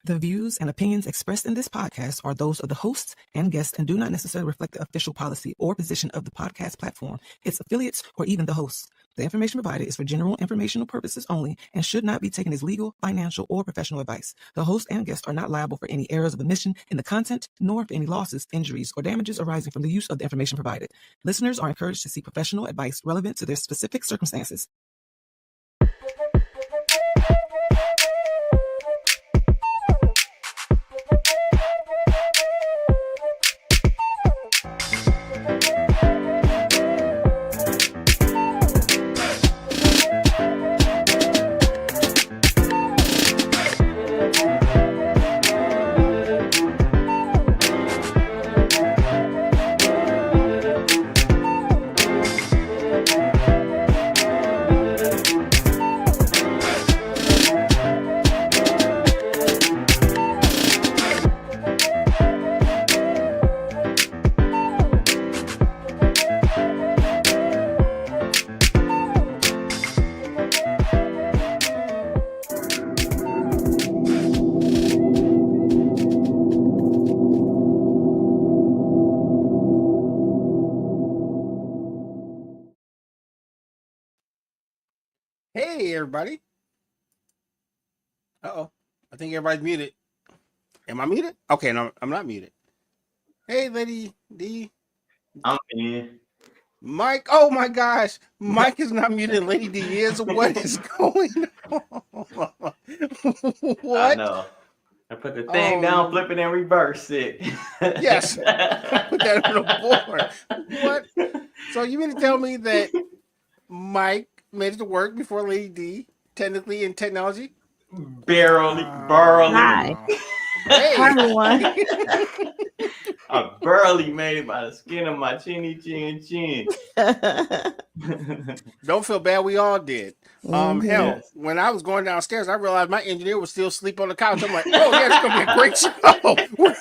The views and opinions expressed in this podcast are those of the hosts and guests and do not necessarily reflect the official policy or position of the podcast platform, its affiliates, or even the hosts. The information provided is for general informational purposes only and should not be taken as legal, financial, or professional advice. The host and guests are not liable for any errors of omission in the content, nor for any losses, injuries, or damages arising from the use of the information provided. Listeners are encouraged to seek professional advice relevant to their specific circumstances. Hey, everybody. Uh-oh. I think everybody's muted. Am I muted? Okay, no, I'm not muted. Hey, Lady D. I'm in. Mike. Oh, my gosh. Mike is not muted. Lady D is. What is going on? What? I know. I put the thing down, flip it, and reverse it. Yes. Put that on the board. What? So you mean to tell me that Mike made it to work before Lady D, technically in technology? Barely. Hi. Hey. Hi, everyone. I barely made it by the skin of my chinny chin. Don't feel bad. We all did. Hell, Yes. when I was going downstairs, I realized my engineer was still asleep on the couch. I'm like, oh, yeah, it's going to be a great show.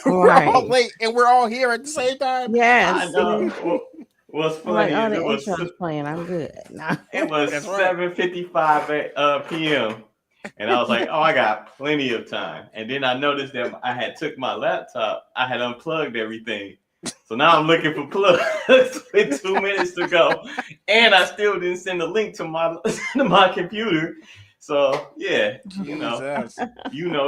We're all late, and we're all here at the same time. Yes. I know. What's funny Like, is the intro's playing. I'm good. No. it was 7:55 p.m. And I was like, oh, I got plenty of time. And then I noticed that I had took my laptop. I had unplugged everything. So now I'm looking for plugs with 2 minutes to go. And I still didn't send a link to my computer. So, yeah, you know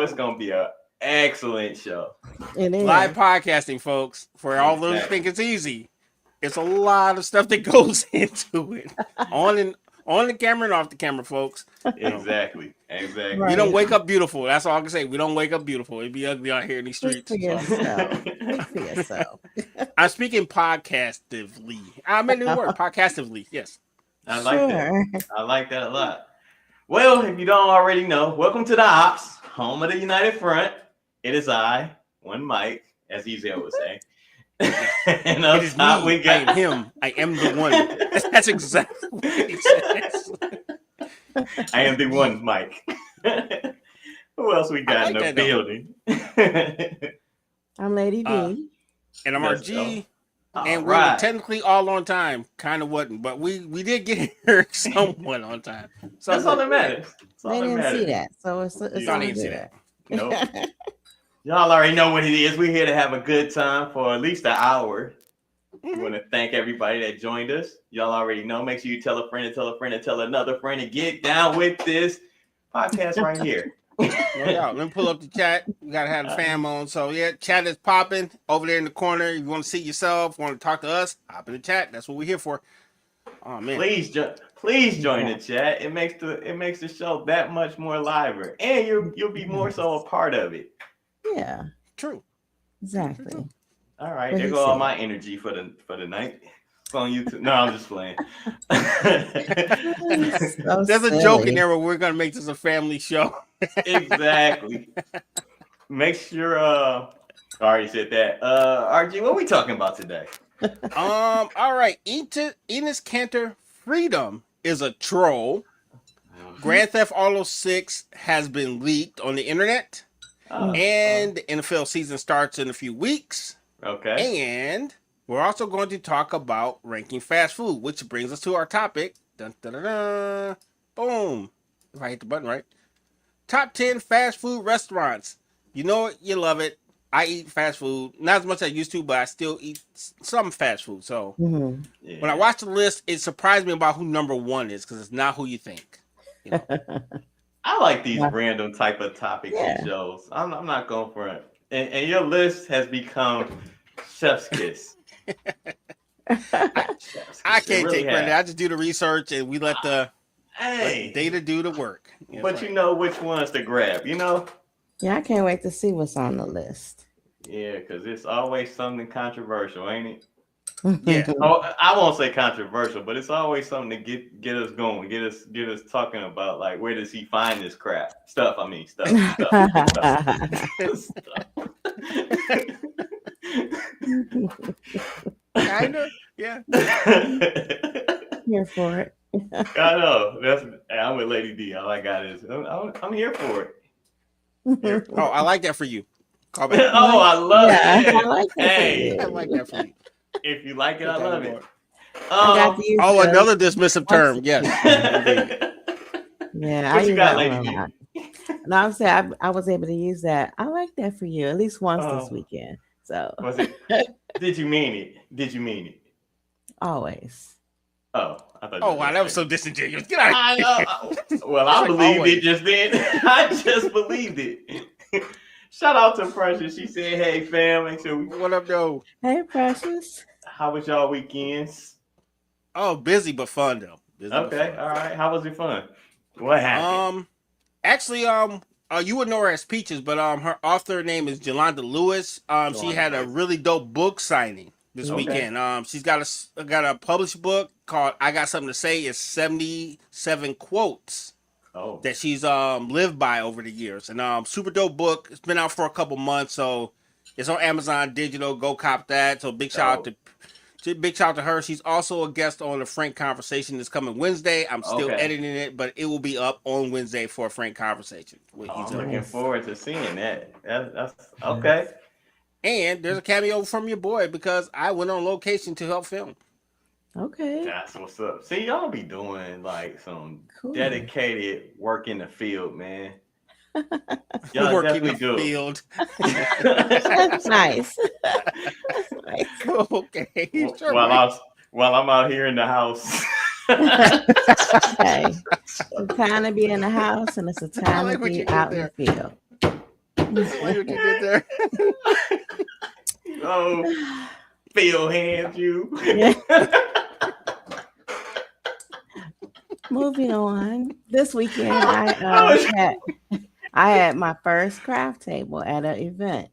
it's going to be an excellent show. It is. Live podcasting, folks. For all those who think it's easy, it's a lot of stuff that goes into it. On the camera and off the camera, folks. Exactly. Right. We don't wake up beautiful. That's all I can say. We don't wake up beautiful. It'd be ugly out here in these streets. Speak for yourself. I'm speaking podcastively. I made it work. Podcastively, yes. I like that. I like that a lot. Well, if you don't already know, welcome to the Ops, home of the United Front. It is I, one Mike, as Ezel would say. And up top we got I am him. I am the one. That's exactly what he says. I am the one, Mike. Who else we got in the building? I'm Lady D. And I'm RG. And we were technically all on time. Kind of wasn't, but we did get here somewhat on time. So that's all that matters. They didn't see that. So it's all good. Nope. Y'all already know what it is. We're here to have a good time for at least an hour. We want to thank everybody that joined us. Y'all already know. Make sure you tell a friend and tell a friend and tell another friend and get down with this podcast right here. Let me pull up the chat. We got to have the fam on. So, yeah, chat is popping over there in the corner. If you want to see yourself, want to talk to us, hop in the chat. That's what we're here for. Oh, man. Please join the chat. It makes the show that much more liver. And you'll be more so a part of it. Yeah. True. Exactly. All right, there go all my energy for the night. It's on YouTube. No, I'm just playing. There's a joke in there where we're gonna make this a family show. Exactly. Make sure I already said that. RG, what are we talking about today? All right. Enes Kanter Freedom is a troll. Grand Theft Auto 6 has been leaked on the internet. And the NFL season starts in a few weeks. Okay. And we're also going to talk about ranking fast food, which brings us to our topic. Dun, dun, dun, dun. Boom. If I hit the button right. Top 10 fast food restaurants. You know it, you love it. I eat fast food, not as much as I used to, but I still eat some fast food. So Mhm. when I watch the list, it surprised me about who number one is because it's not who you think. You know? I like these Yeah. random type of topics Yeah. and shows. I'm not going for it. And your list has become chef's kiss. Chef's I kiss. It can't really take credit. has. I just do the research and we let the Hey, data do the work. That's but right. you know which ones to grab, you know? Yeah, I can't wait to see what's on the list. Yeah, because it's always something controversial, ain't it? Yeah. Oh, I won't say controversial, but it's always something to get us going, get us talking about like where does he find this crap stuff? I mean stuff. Kinda. Yeah. Here for it. I know. I'm with Lady D. All I got is I'm here for it. Oh, I like that for you. Call back. Oh, I love it. I like that. Hey, I like that for you. if you like it, I Put that love on it. board. I got to use Oh, the- another dismissive term. Yes. Indeed. Yeah, What I you use got, that one Lady a D? lot. No, I'm saying I was able to use that. I like that for you at least once this Oh. weekend. So Was it? Did you mean it? Did you mean it? always. Oh, I thought. Oh, wow. That was so disingenuous. Get out I of here. know. Well, I Like believed always. it just then. I just believed it. Shout out to Precious. She said, "Hey fam, make sure we." What up, though? Hey, Precious. How was y'all weekends? Oh, busy but fun, though. Busy but Okay, fun. all right. How was it fun? What happened? Actually, you would know her as Peaches, but her author name is Jolanda Lewis. She had a really dope book signing this Okay. weekend. She's got a published book called "I Got Something to Say." It's 77 quotes Oh, that she's lived by over the years, and super dope book. It's been out for a couple months, so it's on Amazon Digital. Go cop that. So big shout out to her. She's also a guest on the Frank Conversation this coming Wednesday. I'm still Okay. editing it, but it will be up on Wednesday for a Frank Conversation. I'm Nice. looking forward to seeing that. That's okay. And there's a cameo from your boy because I went on location to help film. Okay. That's what's up. See, y'all be doing like some Cool. dedicated work in the field, man. Y'all Work in definitely the do. field. That's nice. That's nice. Okay. Sure, While I'm out here in the house. Hey, it's a time to be in the house and it's a time like to what be you did out in there. the field. I like what you did there. Oh, field hand you. Yeah. Moving on. This weekend, I had my first craft table at an event,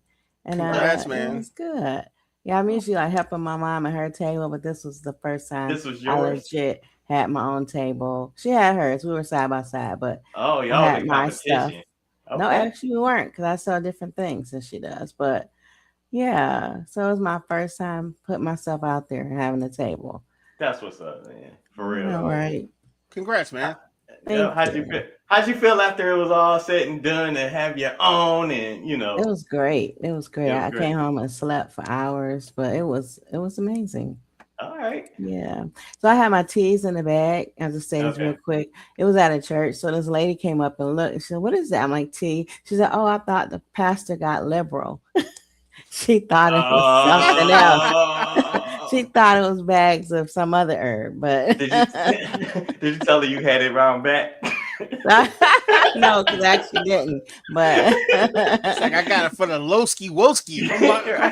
and Congrats, it man. was good. Yeah, I'm usually like helping my mom at her table, but this was the first time This was I yours? legit had my own table. She had hers. We were side by side, but Oh, I y'all had in my stuff. competition. Okay. No, actually, we weren't because I sell different things than she does. But yeah, so it was my first time putting myself out there and having a table. That's what's up, man. For real. All right. Congrats, man. Yeah, how'd you feel after it was all said and done to have your own and It was great. It was great. It was I great. came home and slept for hours, but it was amazing. all right. Yeah. So I had my teas in the bag. I'll just say this Okay. real quick. It was at a church. So this lady came up and looked and she said, "What is that?" I'm like, "Tea." She said, "Oh, I thought the pastor got liberal." She thought it was something else. She thought it was bags of some other herb, but Did you tell her you had it round back? no, because I actually didn't. But It's like I got it for the Lowski Woski.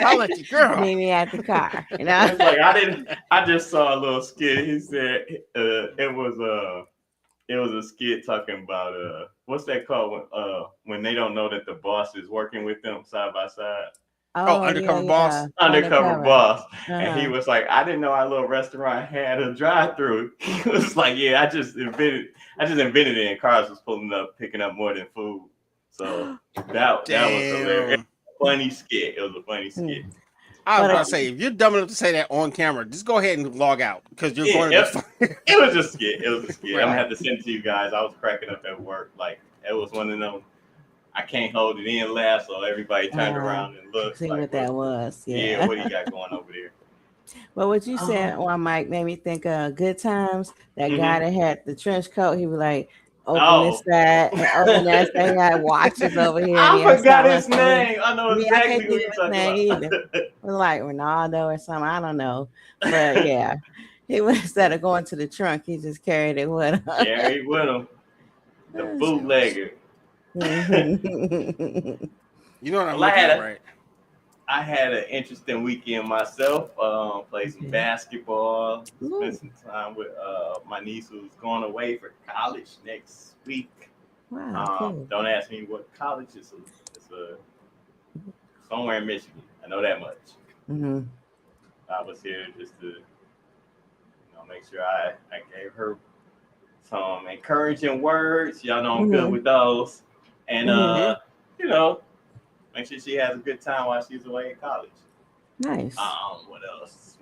I'll let you, girl. meet me at the car. You know? It's like I just saw a little skit. He said it was a skit talking about what's that called when they don't know that the boss is working with them side by side. Oh, Undercover Boss? Undercover boss. Uh-huh. And he was like, I didn't know our little restaurant had a drive-through. He was like, yeah, I just invented it, and cars was picking up more than food. So that was hilarious. Funny skit. It was a funny skit. I was about to say, if you're dumb enough to say that on camera, just go ahead and log out because you're going to be It was a skit. It was a skit. Right. I'm gonna have to send it to you guys. I was cracking up at work. Like it was one of them. I can't hold it in laugh, so everybody turned around and looked. See like, what that was. Yeah, what do you got going over there? But what you said on Mike made me think of Good Times. That Mhm. guy that had the trench coat, he was like, open this side and open that side. He got watches over here. and he I had forgot something his else. name. I know I exactly can't what think you're of his talking name about. either. It was like Ronaldo or something. I don't know. But yeah, he was instead of going to the trunk, he just carried it with him. Carry with him. The bootlegger. Mhm. You know what I'm Well, looking at, right? I had an interesting weekend myself. Played some Okay. basketball. Ooh. Spent some time with my niece who's going away for college next week. Wow, cool. Don't ask me what college is. It's somewhere in Michigan. I know that much. Hmm. I was here just to make sure I gave her some encouraging words. Y'all know I'm good with those. And make sure she has a good time while she's away in college. Nice. What else?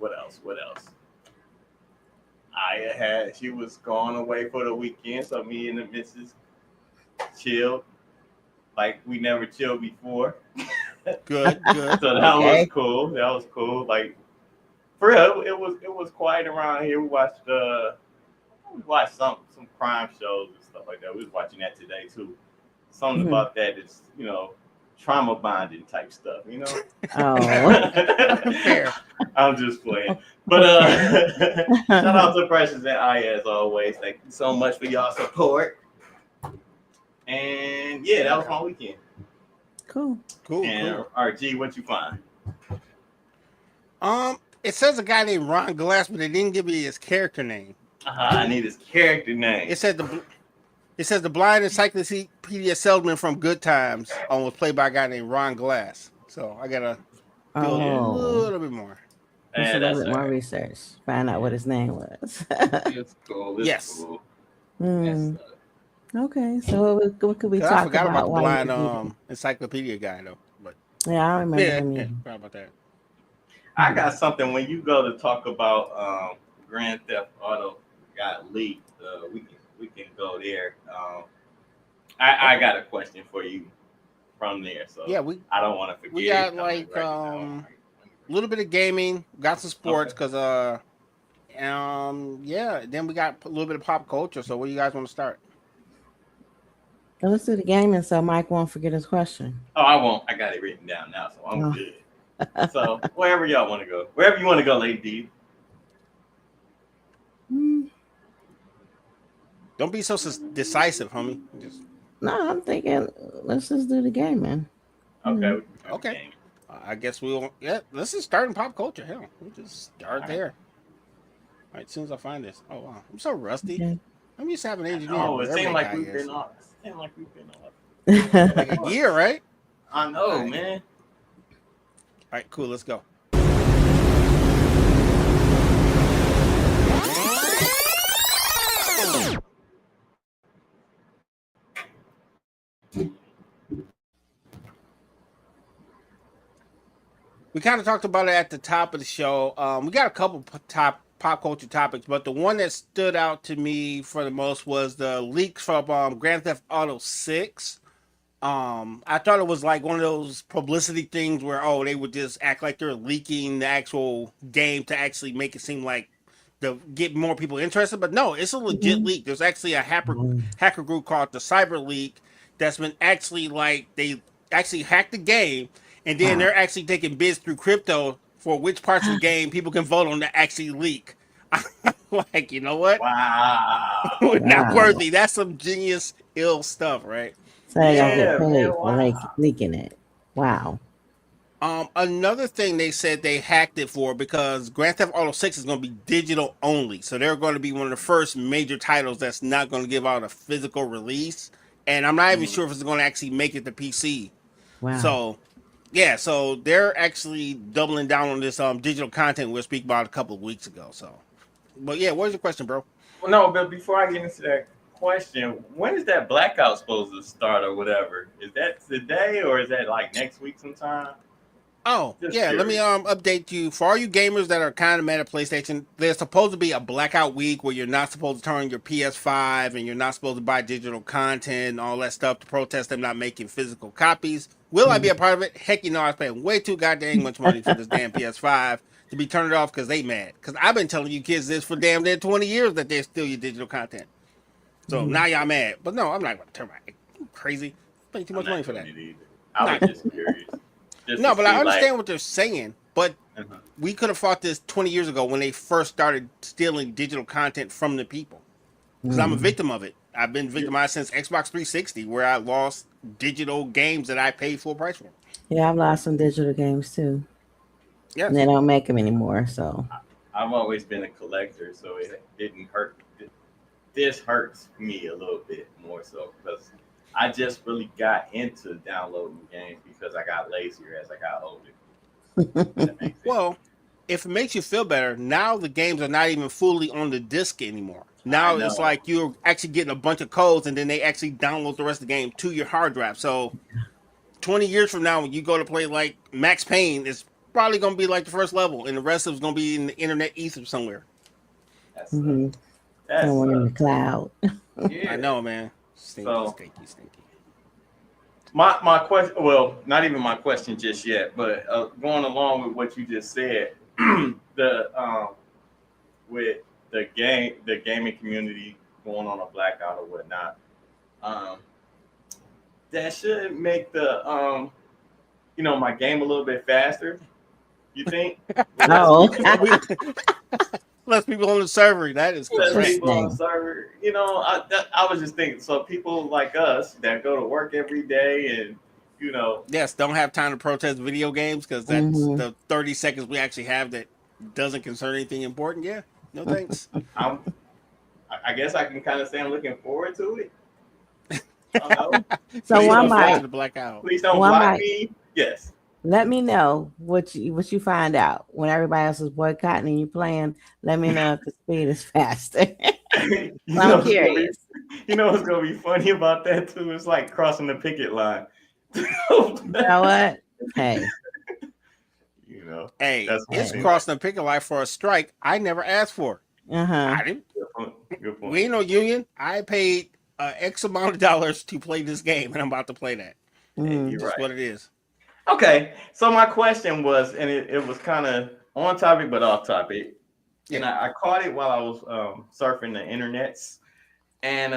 She was going away for the weekend, so me and the missus chilled like we never chilled before. Good. So that was cool. Like for real, it was quiet around here. We watched some crime shows and stuff like that. We was watching that today too. Something about that is trauma bonding type stuff, Oh. Fair. I'm just playing. But shout out to Precious and Aya as always. Thank you so much for y'all support. And yeah, that was my weekend. Cool. And RG, what you find? It says a guy named Ron Glass, but they didn't give me his character name. I need his character name. It says the blind encyclopedia salesman from Good Times was played by a guy named Ron Glass. So I gotta do a little bit more. Do a little bit more research. Find out what his name was. It's cool. Yes. Cool. Okay, so what could we talk about? I forgot about the blind encyclopedia guy though. But yeah, I remember him. Yeah, forgot about that. I got something when you go to talk about Grand Theft Auto got leaked. We can go there. I got a question for you from there. So yeah, I don't want to forget. We got a little bit of gaming, got some sports because then we got a little bit of pop culture. So where do you guys want to start? Well, let's do the gaming so Mike won't forget his question. Oh, I won't. I got it written down now, so I'm good. So wherever y'all want to go, wherever you want to go, Lady D. Don't be so decisive, homie. No, I'm thinking let's just do the gaming. Okay. Okay. I guess we'll. Yeah, let's just start in pop culture. Hell, we'll just start there. All right, as soon as I find this. Oh wow, I'm so rusty. Okay. I'm used to having an engineer. Oh, it seemed like we've been off. Like a year, right? I know, man. All right, cool. Let's go. We kind of talked about it at the top of the show. We got a couple top pop culture topics, but the one that stood out to me for the most was the leaks from Grand Theft Auto 6. I thought it was like one of those publicity things where they would just act like they're leaking the actual game to actually make it seem like to get more people interested. But no, it's a legit leak. There's actually a hacker group called the Cyber League that's been actually they actually hacked the game, and then they're actually taking bids through crypto for which parts of the game people can vote on to actually leak. Like, you know what? Wow. Not worthy. That's some genius ill stuff, right? So they don't get paid for leaking it. Wow. Another thing they said they hacked it for because Grand Theft Auto 6 is going to be digital only. So they're going to be one of the first major titles that's not going to give out a physical release. And I'm not even sure if it's going to actually make it to PC. Wow. So, yeah, so they're actually doubling down on this digital content we were speaking about a couple of weeks ago. So, but yeah, what's your question, bro? Well, no, but before I get into that question, when is that blackout supposed to start or whatever? Is that today or is that like next week sometime? Oh, Just yeah, curious. let me update you. For all you gamers that are kind of mad at PlayStation, there's supposed to be a blackout week where you're not supposed to turn on your PS5 and you're not supposed to buy digital content and all that stuff to protest them not making physical copies. Will I be a part of it? Heck, I was paying way too goddamn much money for this damn PS5 to be turned off because they mad. Because I've been telling you kids this for damn near 20 years that they steal your digital content. So now y'all mad. But no, I'm not going to turn my crazy. Pay too much money for that. I was just curious. No, but I understand what they're saying. But Uh-huh. we could have fought this 20 years ago when they first started stealing digital content from the people. Because I'm a victim of it. I've been victimized since Xbox 360, where I lost digital games that I paid full price for. Yeah, I've lost some digital games too. Yes. And they don't make them anymore. So I've always been a collector, so it didn't hurt. This hurts me a little bit more so because I just really got into downloading games because I got lazier as I got older. Well, if it makes you feel better, now the games are not even fully on the disc anymore. Now it's like you're actually getting a bunch of codes and then they actually download the rest of the game to your hard drive. So 20 years from now, when you go to play like Max Payne, it's probably going to be like the first level and the rest of it's going to be in the internet ether somewhere. That's someone in the cloud. Yeah. I know, man. Stinky. My question, well, not even my question just yet, but going along with what you just said, with the gaming community going on a blackout or whatnot, that should make the my game a little bit faster. You think? No. Less people on the server. That is Less people on the server. I was just thinking. So people like us that go to work every day and yes, don't have time to protest video games because that's the 30 seconds we actually have that doesn't concern anything important. Yeah, no thanks. I guess I can kind of say I'm looking forward to it. I don't know. So please don't block me. Yes. Let me know what you find out when everybody else is boycotting and you playing. Let me know if the speed is faster. I'm curious. You know what's gonna be funny about that too? It's like crossing the picket line. You know what? Hey. Hey, it's crossing the picket line for a strike I never asked for. I didn't. Good point. We ain't no union. I paid X amount of dollars to play this game, and I'm about to play that. That's right. What it is. Okay, so my question was, and it was kind of on topic but off topic, and I caught it while I was surfing the internets, and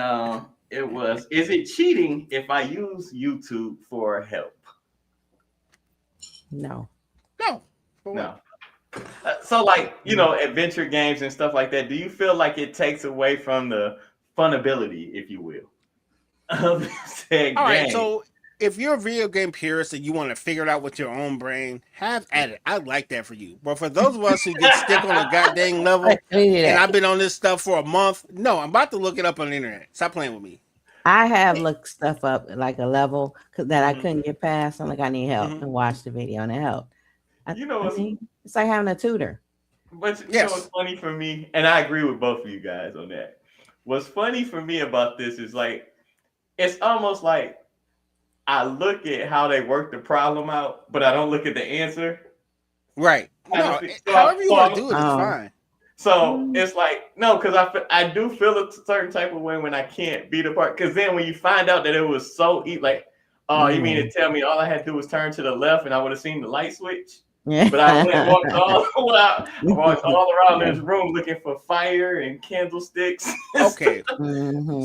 it was, is it cheating if I use YouTube for help? No. So like, adventure games and stuff like that, do you feel like it takes away from the funability, if you will, of said All game? Right, so if you're a video game purist and you want to figure it out with your own brain, have at it. I'd like that for you. But for those of us who get stuck on a goddamn level, and I've been on this stuff for a month, no, I'm about to look it up on the internet. Stop playing with me. I have looked stuff up like a level that I couldn't get past. I'm like, I need help, and watch the video, and it helped. It's like having a tutor. But you know what's funny for me, and I agree with both of you guys on that. What's funny for me about this is like, it's almost like I look at how they work the problem out, but I don't look at the answer. Right. No, however you want to do it is fine. So it's like, no, because I do feel a certain type of way when I can't beat apart. Because then when you find out that it was so easy, like, you mean to tell me all I had to do was turn to the left and I would have seen the light switch? Yeah. But I walked all around this room looking for fire and candlesticks. Okay.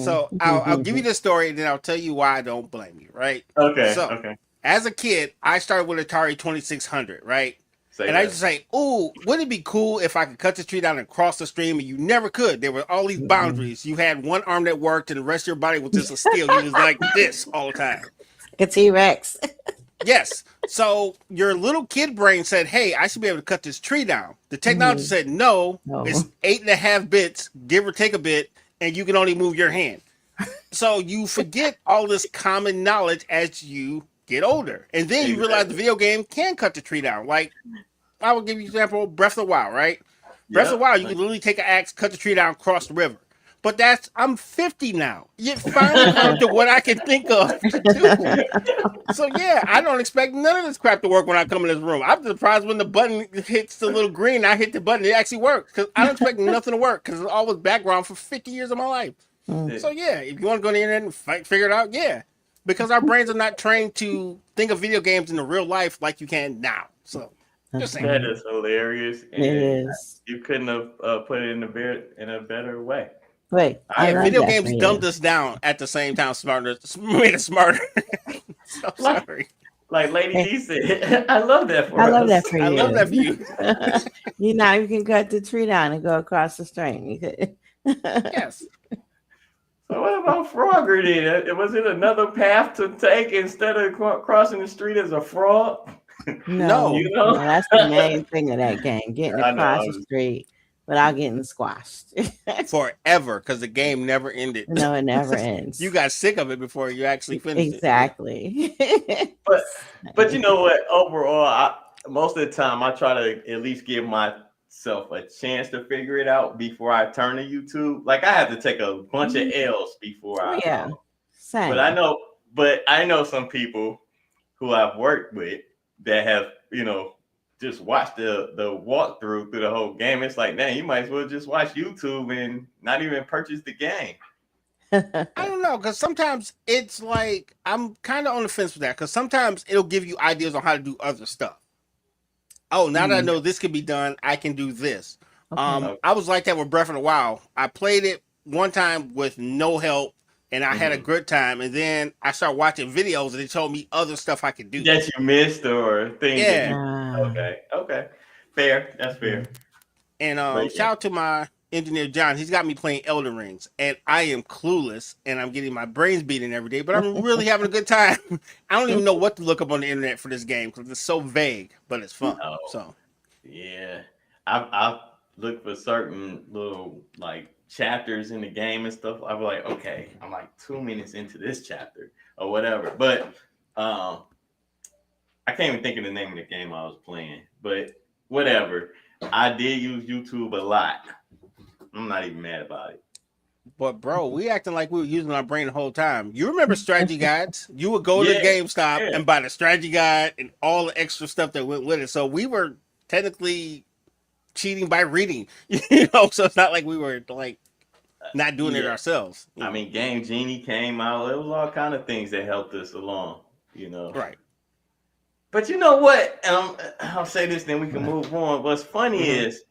So I'll give you the story and then I'll tell you why I don't blame you, right? Okay. As a kid, I started with Atari 2600, right? I used to say, ooh, wouldn't it be cool if I could cut the tree down and cross the stream? And you never could. There were all these boundaries. You had one arm that worked and the rest of your body was just a steel. You was like this all the time. Like a T-Rex. Yes. So your little kid brain said, hey, I should be able to cut this tree down. The technology said, no, it's 8.5 bits, give or take a bit, and you can only move your hand. So you forget all this common knowledge as you get older. And then you realize the video game can cut the tree down. Like, I will give you an example, Breath of the Wild, right? Breath of the Wild, you can literally take an axe, cut the tree down, cross the river. But I'm 50 now. You finally come to what I can think of to do. So yeah, I don't expect none of this crap to work when I come in this room. I'm surprised when the button hits the little green, I hit the button, it actually works. Because I don't expect nothing to work because it's always background for 50 years of my life. So yeah, if you want to go on the internet and figure it out, yeah. Because our brains are not trained to think of video games in the real life like you can now. So just saying. That is hilarious. And it is. You couldn't have put it in a better way. Wait, I Yeah, love video that games for dumbed you. us down at the same time. Smarter, made us smarter. So Like, sorry. like Lady D said, I love that for I love us. that for I love that for you. you. You know, you can cut the tree down and go across the stream. You could. Yes. So what about Frogger then? Was it another path to take instead of crossing the street as a frog? No, You know? no, that's the main thing of that game, getting I know. across the street without getting squashed. Forever, because the game never ended. No, it never ends. You got sick of it before you actually finished exactly. But you know what? Overall, most of the time I try to at least give myself a chance to figure it out before I turn to YouTube. Like I have to take a bunch of L's before I. Yeah, same. But I know some people who I've worked with that have, just watched the walkthrough through the whole game. It's like, man, you might as well just watch YouTube and not even purchase the game. I don't know, because sometimes it's like I'm kind of on the fence with that, because sometimes it'll give you ideas on how to do other stuff. Oh, now that I know this can be done, I can do this. Okay. I was like that with Breath of the Wild. I played it one time with no help, and I had a good time. And then I started watching videos, and it told me other stuff I could do. That you missed or things. Yeah. Okay. Fair. That's fair. And shout out to my engineer John. He's got me playing Elden Rings, and I am clueless, and I'm getting my brains beaten every day. But I'm really having a good time. I don't even know what to look up on the internet for this game because it's so vague, but it's fun. Oh, so yeah, I've looked for certain little like chapters in the game and stuff. I'm like, okay, I'm like 2 minutes into this chapter or whatever. But I can't even think of the name of the game I was playing. But whatever, I did use YouTube a lot. I'm not even mad about it. But bro, we acting like we were using our brain the whole time. You remember strategy guides? You would go to GameStop and buy the strategy guide and all the extra stuff that went with it. So we were technically cheating by reading, So it's not like we were like not doing it ourselves. I mean, Game Genie came out. It was all kind of things that helped us along, Right. But you know what? And I'll say this, then we can move on. What's funny is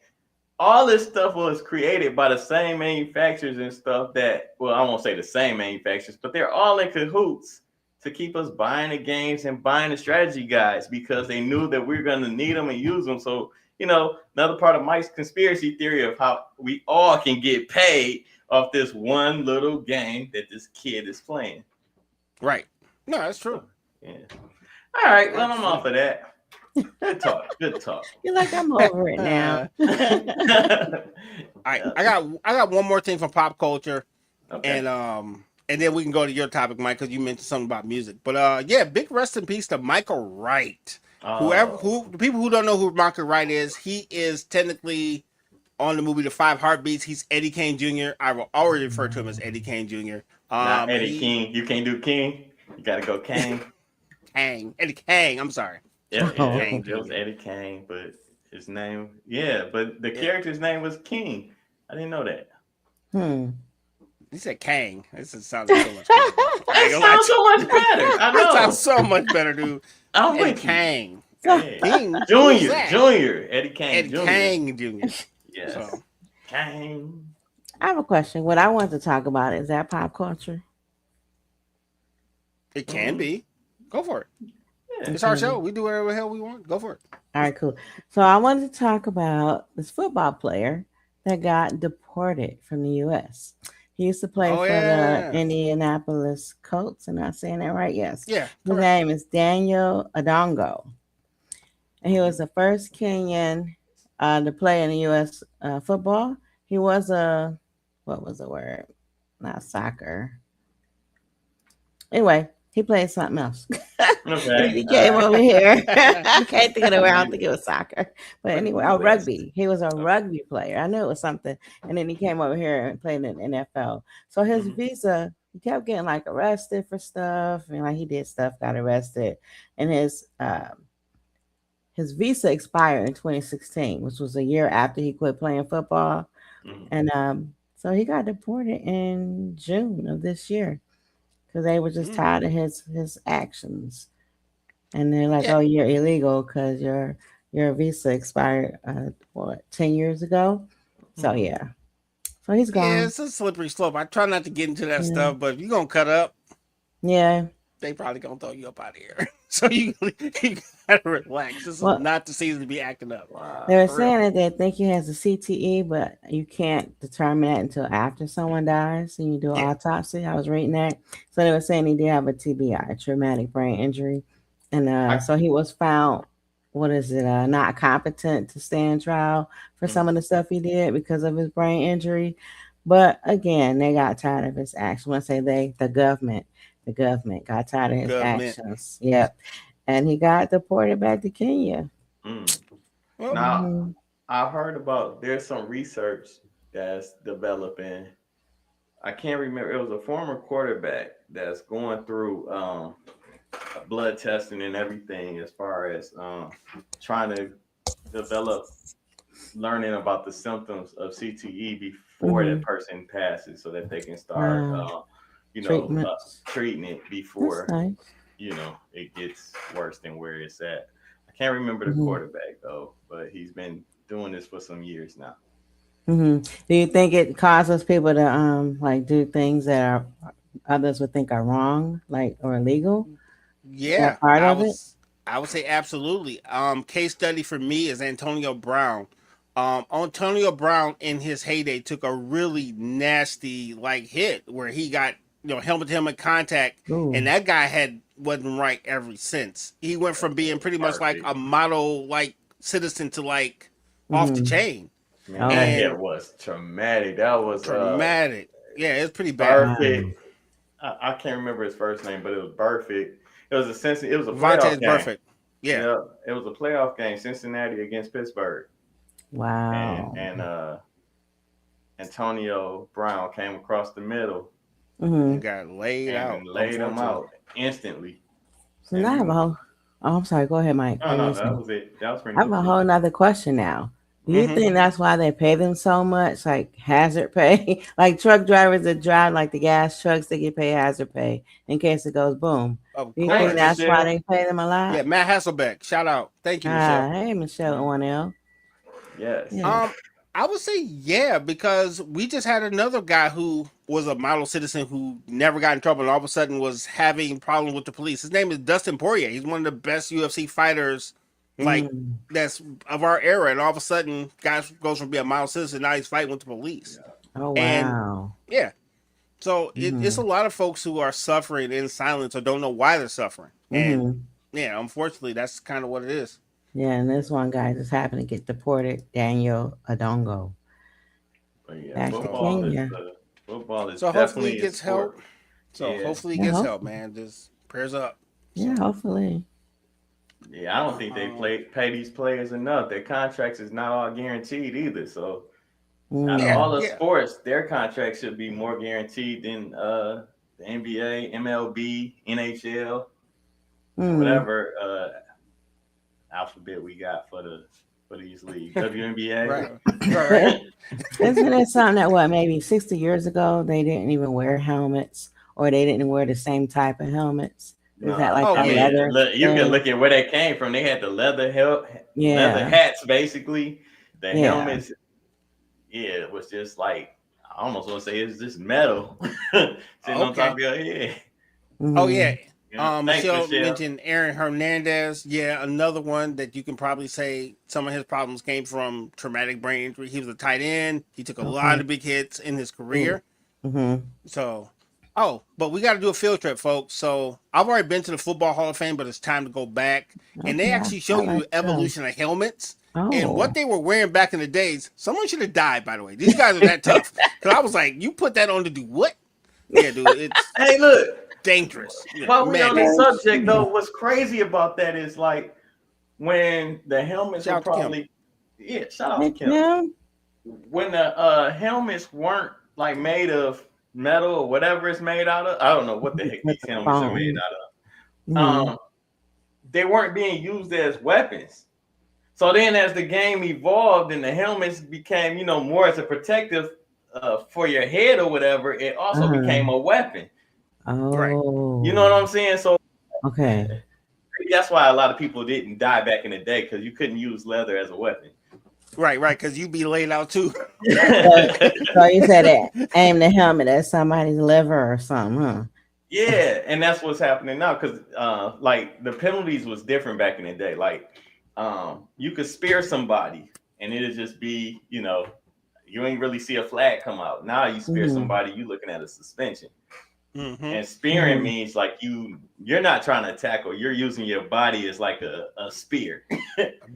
all this stuff was created by the same manufacturers and stuff that, well, I won't say the same manufacturers, but they're all in cahoots to keep us buying the games and buying the strategy guides because they knew that we are going to need them and use them. So, another part of Mike's conspiracy theory of how we all can get paid off this one little game that this kid is playing. Right. No, that's true. Yeah. All right. Well, I'm off of that. Good talk. Good talk. You're like, I'm over it now. All right, I got one more thing from pop culture, and then we can go to your topic, Mike, because you mentioned something about music. But big rest in peace to Michael Wright. The people who don't know who Michael Wright is, he is technically on the movie The Five Heartbeats. He's Eddie Kane Jr. I will always refer to him as Eddie Kane Jr. Not Eddie King. You can't do King. You got to go Kang. Eddie Kang. I'm sorry. Yeah, it was Eddie Kane, but his name, but the character's name was King. I didn't know that. He said Kang. This sounds so much better. It sounds so much better. I know. It sounds so much better, dude. I'm Eddie with Kang. King. Junior. Eddie Kane Eddie Jr. Kang Jr. Yes. So. Kang. I have a question. What I want to talk about is that pop culture. It can be. Go for it. It's our show. We do whatever the hell we want. Go for it. All right, cool. So I wanted to talk about this football player that got deported from the U.S. He used to play for the Indianapolis Colts. Am I saying that right? Yes. Yeah. His name is Daniel Adongo. And he was the first Kenyan to play in the U.S. Football. He was what was the word? Not soccer. Anyway, he played something else. Okay. He came over here. I can't think of the word. I don't think it was soccer. But anyway, rugby. He was a rugby player. I knew it was something. And then he came over here and played in the NFL. So his visa, he kept getting like arrested for stuff. And like he did stuff, got arrested. And his visa expired in 2016, which was a year after he quit playing football. And so he got deported in June of this year. Because they were just tired of his actions. And they're like, oh, you're illegal because your visa expired, 10 years ago? So, yeah. So he's gone. Yeah, it's a slippery slope. I try not to get into that Yeah. stuff, but if you're gonna cut up, Yeah. they probably gonna throw you up out of here. So you gotta relax. This is Well- not the season to be acting up. They were For real. saying that they think he has a CTE, but you can't determine that until after someone dies and you do an Yeah. autopsy. I was reading that. So they were saying he did have a TBI, a traumatic brain injury. And so he was found, not competent to stand trial for some of the stuff he did because of his brain injury. But again, they got tired of his actions. When I say they, the government got tired of his Government. actions. Yep. And he got deported back to Kenya. Well, Now, Mhm. I've heard about there's some research that's developing. I can't remember. It was a former quarterback that's going through blood testing and everything as far as trying to develop learning about the symptoms of CTE before that person passes so that they can start Wow. treatment Treatments. before That's nice. it gets worse than where it's at. I can't remember the Mhm. quarterback though, but he's been doing this for some years now. Do you think it causes people to like do things that are others would think are wrong, like or illegal? yeah, part of it? I would say absolutely. Case study for me is Antonio Brown. Antonio Brown in his heyday took a really nasty hit where he got helmet to helmet contact, Ooh. and that guy wasn't right ever since. He went from being pretty much like a model citizen to off the chain. Man, Oh. that hit was traumatic. That was Traumatic. Yeah, it's pretty bad. perfect. I can't remember his first name, but it was perfect. It was it was a Vontae's playoff game. perfect. Yeah. It was a playoff game, Cincinnati against Pittsburgh. Wow. And Antonio Brown came across the middle And got laid out. and laid him out instantly. So now I have a whole. Oh, I'm sorry. Go ahead, Mike. No, that was it. That was pretty I have a much whole it. nother question now. Do you Mhm. think that's why they pay them so much, like hazard pay? Like truck drivers that drive like the gas trucks, they get paid hazard pay in case it goes boom. Of Do you course. think that's Michelle. why they pay them a lot? Yeah, Matt Hasselbeck. Shout out. Thank you, Michelle. Hey, Michelle 1L. Yes. Yeah. I would say yeah, because we just had another guy who was a model citizen who never got in trouble and all of a sudden was having problems with the police. His name is Dustin Poirier. He's one of the best UFC fighters that's of our era, and all of a sudden guys goes from being a model citizen, now he's fighting with the police. Oh and- wow. Yeah. So it's a lot of folks who are suffering in silence or don't know why they're suffering. And yeah, unfortunately that's kind of what it is. Yeah, and this one guy just happened to get deported, Daniel Adongo. But yeah, Back to football Kenya. is So definitely hopefully he a gets sport. help. So Yeah. hopefully he Yeah, gets hope- help, man. Just prayers up. Yeah, hopefully. Yeah, I don't think they pay these players enough. Their contracts is not all guaranteed either. So out of all the sports, their contracts should be more guaranteed than the NBA, MLB, NHL, whatever alphabet we got for these leagues. WNBA. Right. Isn't it something that maybe 60 years ago they didn't even wear helmets or they didn't wear the same type of helmets? Is that like I mean, leather? you can look at where they came from. They had the leather leather hats, basically. The helmets, it was just like, I almost want to say it's just metal sitting on top of your head. Oh yeah. Thanks, Michelle mentioned Aaron Hernandez. Yeah, another one that you can probably say some of his problems came from traumatic brain injury. He was a tight end. He took a lot of big hits in his career. So, but we got to do a field trip, folks. So I've already been to the Football Hall of Fame, but it's time to go baback. And they actually show you the evolution of helmets. And what they were wearing back in the days, someone should have died, by the way. These guys are that tough. Because I was like, you put that on to do what? Yeah, dude, it's hey, look. Dangerous. While we're on this subject, though, what's crazy about that is like when the helmets were probably shout out to Kim. When the helmets weren't like made of metal or whatever it's made out of, I don't know what the heck these helmets are made out of. They weren't being used as weapons. So then, as the game evolved and the helmets became, more as a protective for your head or whatever, it also became a weapon. Oh, right. You know what I'm saying? So okay, that's why a lot of people didn't die back in the day because you couldn't use leather as a weapon. Right, because you be laid out too. So you said that aim the helmet at somebody's liver or something, huh? Yeah, and that's what's happening now because like the penalties was different back in the day. Like you could spear somebody and it'll just be, you ain't really see a flag come out. Now you spear somebody, you looking at a suspension. And spearing means like you're not trying to tackle, you're using your body as like a spear.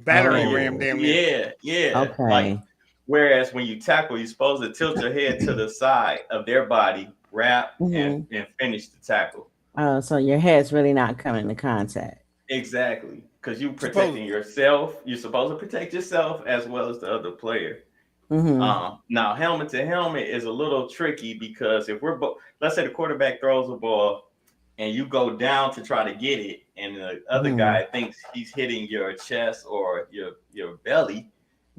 Battering ram, damn near. Yeah. Okay. Like, whereas when you tackle, you're supposed to tilt your head to the side of their body, wrap, and finish the tackle. Oh, so your head's really not coming into contact. Exactly. Because you're protecting yourself. You're supposed to protect yourself as well as the other player. Now, helmet to helmet is a little tricky because if we're let's say the quarterback throws a ball and you go down to try to get it, and the other guy thinks he's hitting your chest or your belly,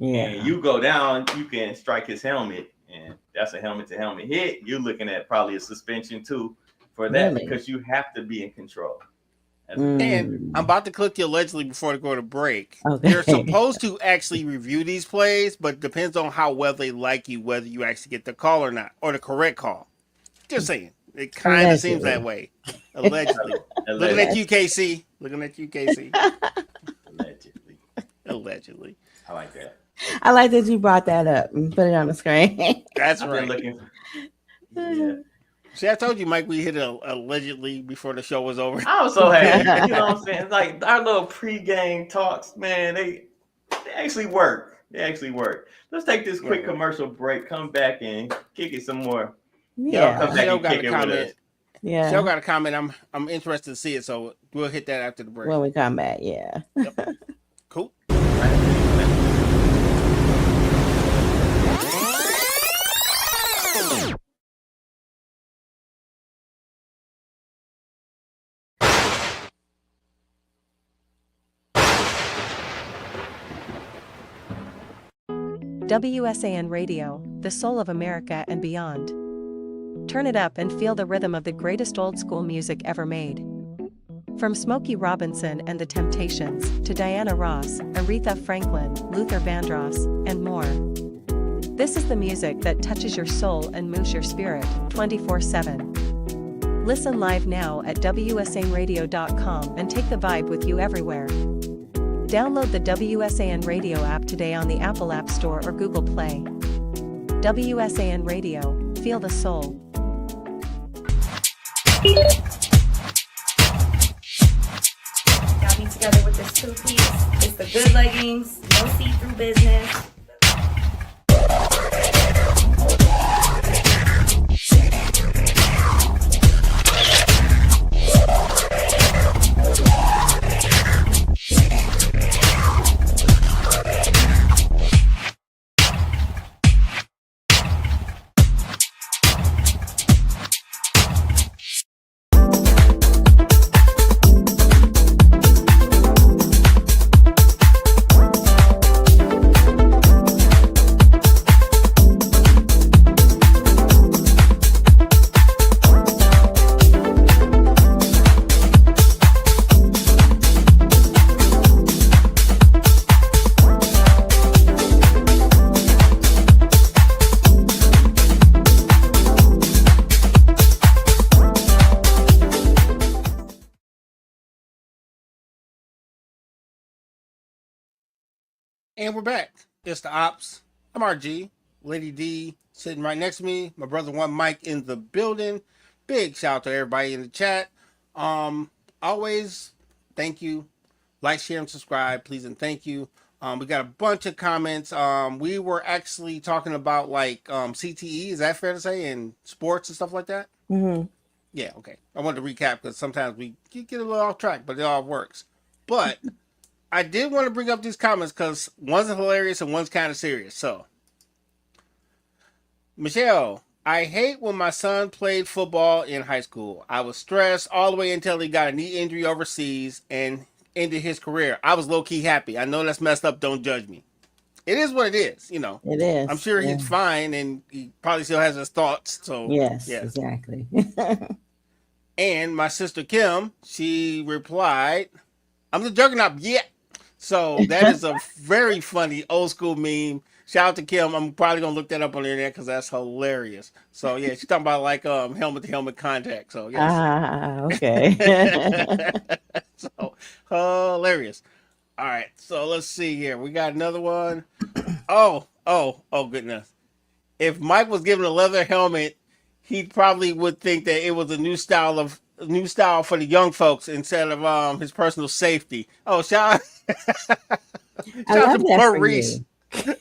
and you go down, you can strike his helmet, and that's a helmet to helmet hit. You're looking at probably a suspension too for that because you have to be in control. And I'm about to click the allegedly before they go to break. Okay. They're supposed to actually review these plays, but it depends on how well they like you, whether you actually get the call or not, or the correct call. Just saying. It kind of seems that way. Allegedly. Looking at you, KC. Allegedly. I like that. I like that you brought that up and put it on the screen. That's I've right. been looking. See, I told you, Mike, we hit it allegedly before the show was over. I was so happy. You know what I'm saying? Like our little pregame talks, man, they actually work. Let's take this quick commercial break, come back and kick it some more. Yeah. Come back Shell and got kick a it comment. with us. Yeah. Shell got a comment. I'm interested to see it, so we'll hit that after the break. When we come back, yeah. Yep. Cool. WSAN Radio, the soul of America and beyond. Turn it up and feel the rhythm of the greatest old school music ever made. From Smokey Robinson and the Temptations to Diana Ross, Aretha Franklin, Luther Vandross, and more. This is the music that touches your soul and moves your spirit 24/7. Listen live now at WSANradio.com and take the vibe with you everywhere. Download the WSAN Radio app today on the Apple App Store or Google Play. WSAN Radio, feel the soul. Got me together with this two-piece. It's the good leggings, no see-through business. And we're back. It's the Ops. I'm RG. Lady D sitting right next to me. My brother One Mike in the building. Big shout out to everybody in the chat. Always thank you. Like, share, and subscribe, please, and thank you. We got a bunch of comments. We were actually talking about like CTE. Is that fair to say? And sports and stuff like that. Yeah. Okay. I wanted to recap because sometimes we get a little off track, but it all works. But I did want to bring up these comments because one's hilarious and one's kind of serious. So, Michelle, I hate when my son played football in high school. I was stressed all the way until he got a knee injury overseas and ended his career. I was low-key happy. I know that's messed up. Don't judge me. It is what it is, you know. It is. I'm sure he's fine and he probably still has his thoughts. So Yes, exactly. And my sister Kim, she replied, I'm the juggernaut. Yeah. So that is a very funny old school meme. Shout out to Kim. I'm probably gonna look that up on the internet because that's hilarious. So yeah, she's talking about like helmet to helmet contact. So yes. Okay. So hilarious. All right, so let's see here. We got another one. Oh goodness. If Mike was given a leather helmet, he probably would think that it was a new style for the young folks instead of his personal safety. Oh, shout out to Maurice.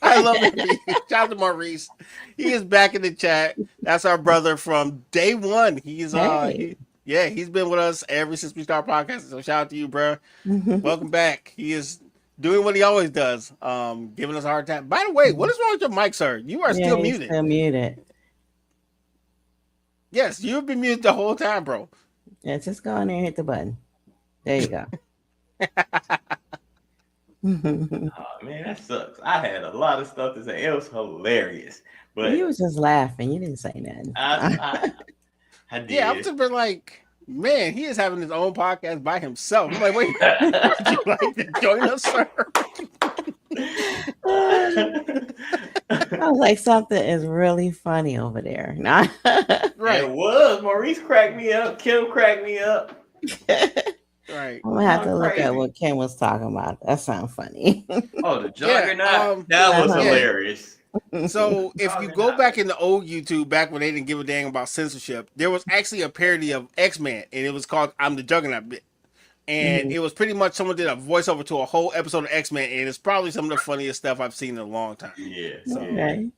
I love it. Shout out to Maurice. He is back in the chat. That's our brother from day one. He's he's been with us ever since we started podcasting. So shout out to you, bro. Welcome back. He is doing what he always does, giving us a hard time. By the way, what is wrong with your mic, sir? You are still muted. Still muted. Yes, you've been muted the whole time, bro. Yeah, just go in there and hit the button. There you go. Oh man, that sucks. I had a lot of stuff to say. It was hilarious, but you was just laughing. You didn't say nothing. I did. Yeah, I'm just been like, man, he is having his own podcast by himself. I'm like, wait, would you like to join us, sir? I was like, something is really funny over there. Right. It was. Maurice cracked me up. Kim cracked me up. Right. I'm gonna have to look at what Ken was talking about. That sounds funny. Oh, the Juggernaut. That was hilarious. So if you go back in the old YouTube, back when they didn't give a dang about censorship, there was actually a parody of X-Men, and it was called "I'm the Juggernaut." And it was pretty much someone did a voiceover to a whole episode of X-Men, and it's probably some of the funniest stuff I've seen in a long time. Yeah. So, Okay.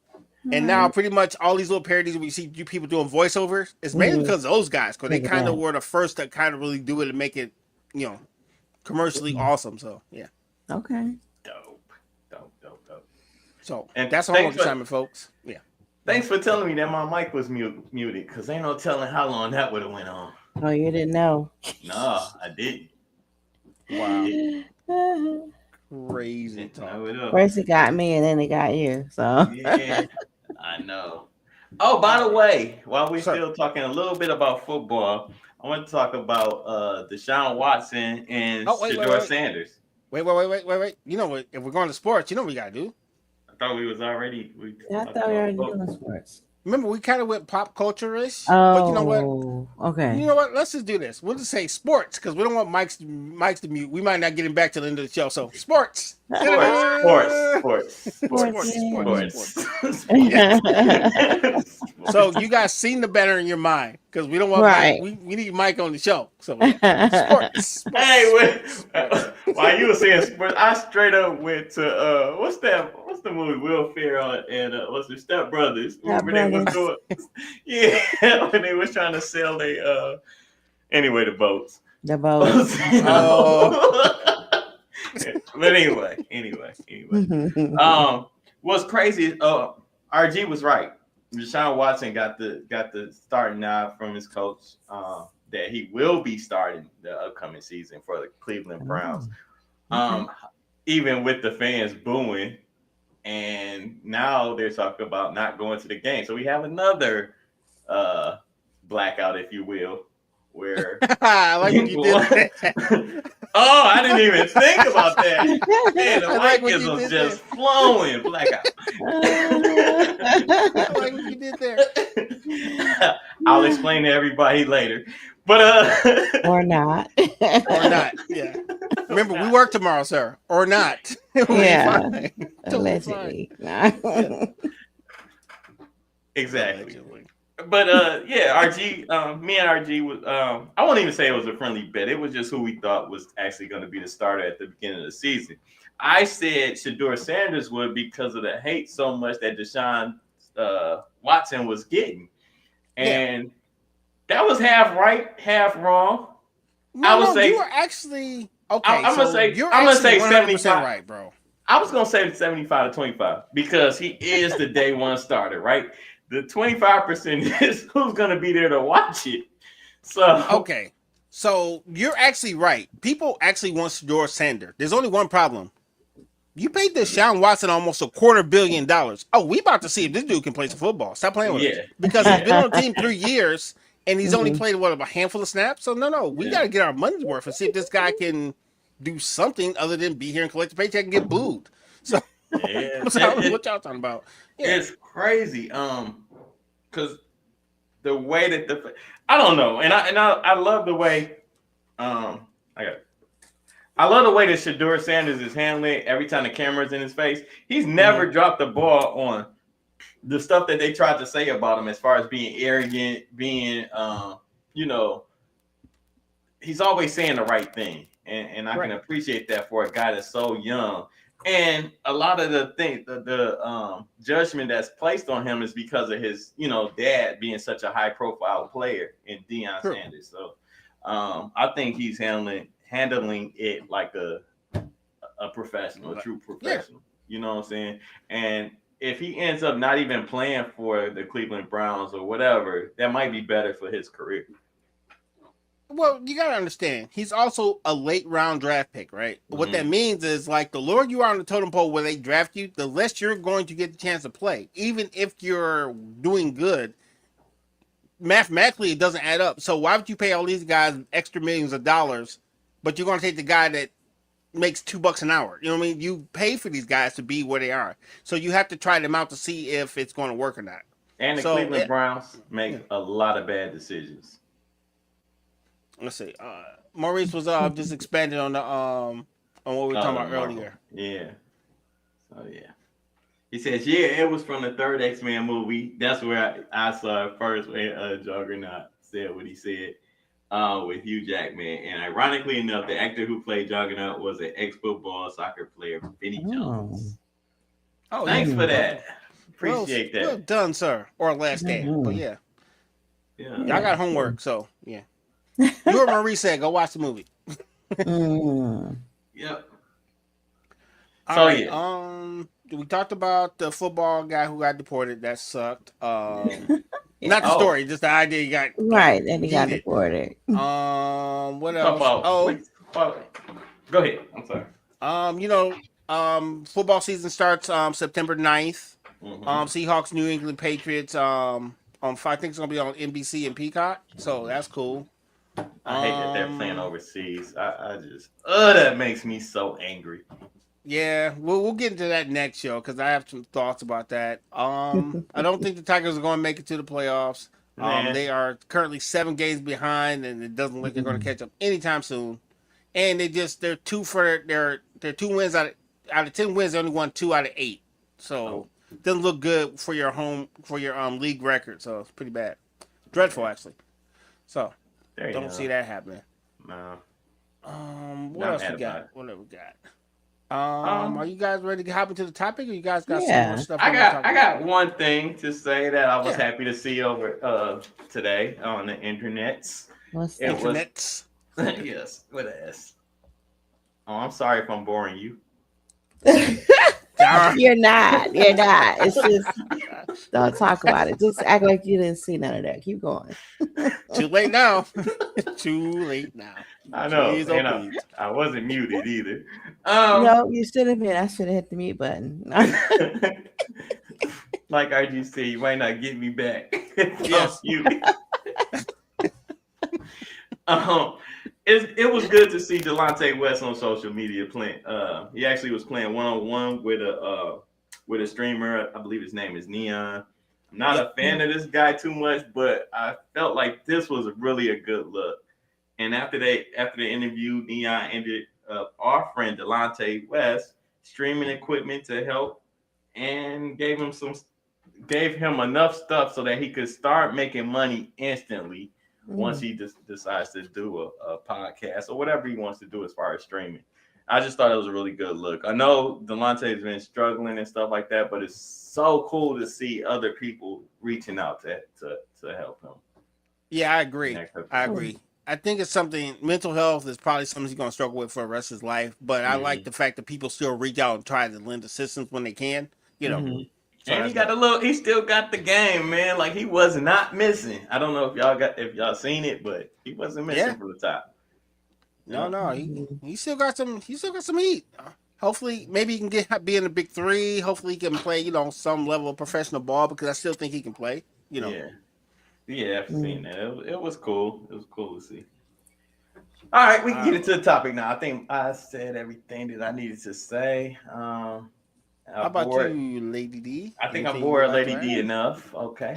and now pretty much all these little parodies we see you people doing voiceovers, it's mainly because of those guys, because they kind of were the first to kind of really do it and make it, commercially awesome. So yeah. Okay. Dope. So And that's thanks homework for- assignment, folks. Yeah. Thanks for telling me that my mic was muted, because ain't no telling how long that would have went on. Oh, you didn't know. Nah, I didn't. Wow. Crazy talk. First it got me, and then it got you. So Yeah, I know. Oh, by the way, while we're Sir. still talking a little bit about football, I want to talk about Deshaun Watson and wait. Shedeur Sanders. Wait. You know what? If we're going to sports, you know what we gotta do. I thought we was already. I thought we were already doing sports. Remember, we kind of went pop culture-ish. Oh, But you know what? Okay. You know what? Let's just do this. We'll just say sports because we don't want Mike's to mute. We might not get him back till the end of the show. So sports. Sports. So you guys seen the banner in your mind because we don't want Right. Mike, we need Mike on the show. So sports. Hey, while you were saying sports, I straight up went to what's the movie Will Ferrell and what's the Step Brothers? Remember they was doing, when they was trying to sell the boats. The boat. But anyway. What's crazy is RG was right. Deshaun Watson got the starting nod from his coach that he will be starting the upcoming season for the Cleveland Browns. Even with the fans booing, and now they're talking about not going to the game. So we have another blackout, if you will, where I like what you did there. Oh, I didn't even think about that. Man, the I like what mic you is did just flowing blackout. I like what you did there. I'll explain to everybody later. But Or not. Or not. Yeah. Remember, we work tomorrow, sir. Or not. Yeah. Totally Allegedly. exactly. But RG, me and RG was I won't even say it was a friendly bet. It was just who we thought was actually going to be the starter at the beginning of the season. I said Shedeur Sanders would because of the hate so much that Deshaun Watson was getting. And that was half right, half wrong. I would say you were actually okay. I'm gonna say you're I'm gonna say 100% 75 right, bro. I was gonna say 75-25 because he is the day one starter, right? The 25% is who's gonna be there to watch it. So Okay, so you're actually right. People actually want Shedeur Sanders. There's only one problem. You paid Deshaun Watson almost $250 million. Oh, we about to see if this dude can play some football. Stop playing with him. Because he's been on the team 3 years and he's only played a handful of snaps. So no, we got to get our money's worth and see if this guy can, do something other than be here and collect the paycheck and get booed. So, Yeah, what y'all talking about? Yeah. It's crazy. Because the way that I don't know, and I love the way I love the way that Shedeur Sanders is handling every time the camera's in his face. He's never dropped the ball on the stuff that they tried to say about him as far as being arrogant, being he's always saying the right thing. And I can appreciate that for a guy that's so young. And a lot of the judgment that's placed on him is because of his, dad being such a high profile player in Deion Sanders. So I think he's handling it like a professional, a true professional. You know what I'm saying? And if he ends up not even playing for the Cleveland Browns or whatever, that might be better for his career. Well, you gotta understand, he's also a late round draft pick, right? Mm-hmm. What that means is, like, the lower you are on the totem pole where they draft you, the less you're going to get the chance to play. Even if you're doing good, mathematically it doesn't add up. So why would you pay all these guys extra millions of dollars, but you're going to take the guy that makes $2 an hour? You know what I mean? You pay for these guys to be where they are, so you have to try them out to see if it's going to work or not. And the Cleveland Browns make a lot of bad decisions. Let's see. Maurice was just expanding on the on what we were talking about earlier. Yeah. So yeah. He says, it was from the third X-Men movie. That's where I saw it first when Juggernaut said what he said with Hugh Jackman. And ironically enough, the actor who played Juggernaut was an ex-football soccer player, Vinnie Jones. Oh, thanks for that. Appreciate that. Well done, sir. Or last game. But yeah. Y'all got homework, so yeah. You heard Maurice said, go watch the movie. Yep. All right. We talked about the football guy who got deported. That sucked. Not the story, just the idea he got right. And he got deported. What else? Go ahead. I'm sorry. Football season starts September 9th. Seahawks, New England Patriots. I think it's gonna be on NBC and Peacock. So that's cool. I hate that they're playing overseas. I just that makes me so angry. Yeah, we'll get into that next show because I have some thoughts about that. I don't think the Tigers are going to make it to the playoffs. They are currently 7 games behind, and it doesn't look like they're going to catch up anytime soon. And they're 2 wins out of 10 wins. They only won 2 out of 8, so it doesn't look good for your league record. So it's pretty bad, dreadful actually. So don't see that happening. No. What else we got? What have we got? Are you guys ready to hop into the topic, or you guys got some more stuff? I got one thing to say that I was happy to see over today on the internets. What's that? Internets? Yes, with an S. Oh, I'm sorry if I'm boring you. You're not. It's just don't talk about it. Just act like you didn't see none of that. Keep going. Too late now. Too late now. I know. I wasn't muted either. No, you should have been. I should have hit the mute button. Like RG said, you might not get me back. Yes. It was good to see Delonte West on social media playing. He actually was playing one-on-one with a streamer. I believe his name is Neon. I'm not a fan of this guy too much, but I felt like this was really a good look. And after the interview, Neon ended up offering Delonte West streaming equipment to help, and gave him enough stuff so that he could start making money instantly. Once he decides to do a podcast or whatever he wants to do as far as streaming. I just thought it was a really good look. I know Delonte's been struggling and stuff like that, but it's so cool to see other people reaching out to help him. Yeah, I agree. I think it's something, mental health is probably something he's going to struggle with for the rest of his life, but I like the fact that people still reach out and try to lend assistance when they can, So and he still got the game, man. Like, he was not missing. I don't know if y'all seen it, but he wasn't missing from the top. No, he still got some heat. Hopefully, maybe he can be in the big 3. Hopefully, he can play, some level of professional ball, because I still think he can play. Yeah, I've seen that. It was cool. It was cool to see. All right, we can get into the topic now. I think I said everything that I needed to say. How about you, Lady D? I think I Anything bored you'd like Lady to D add? enough. Okay.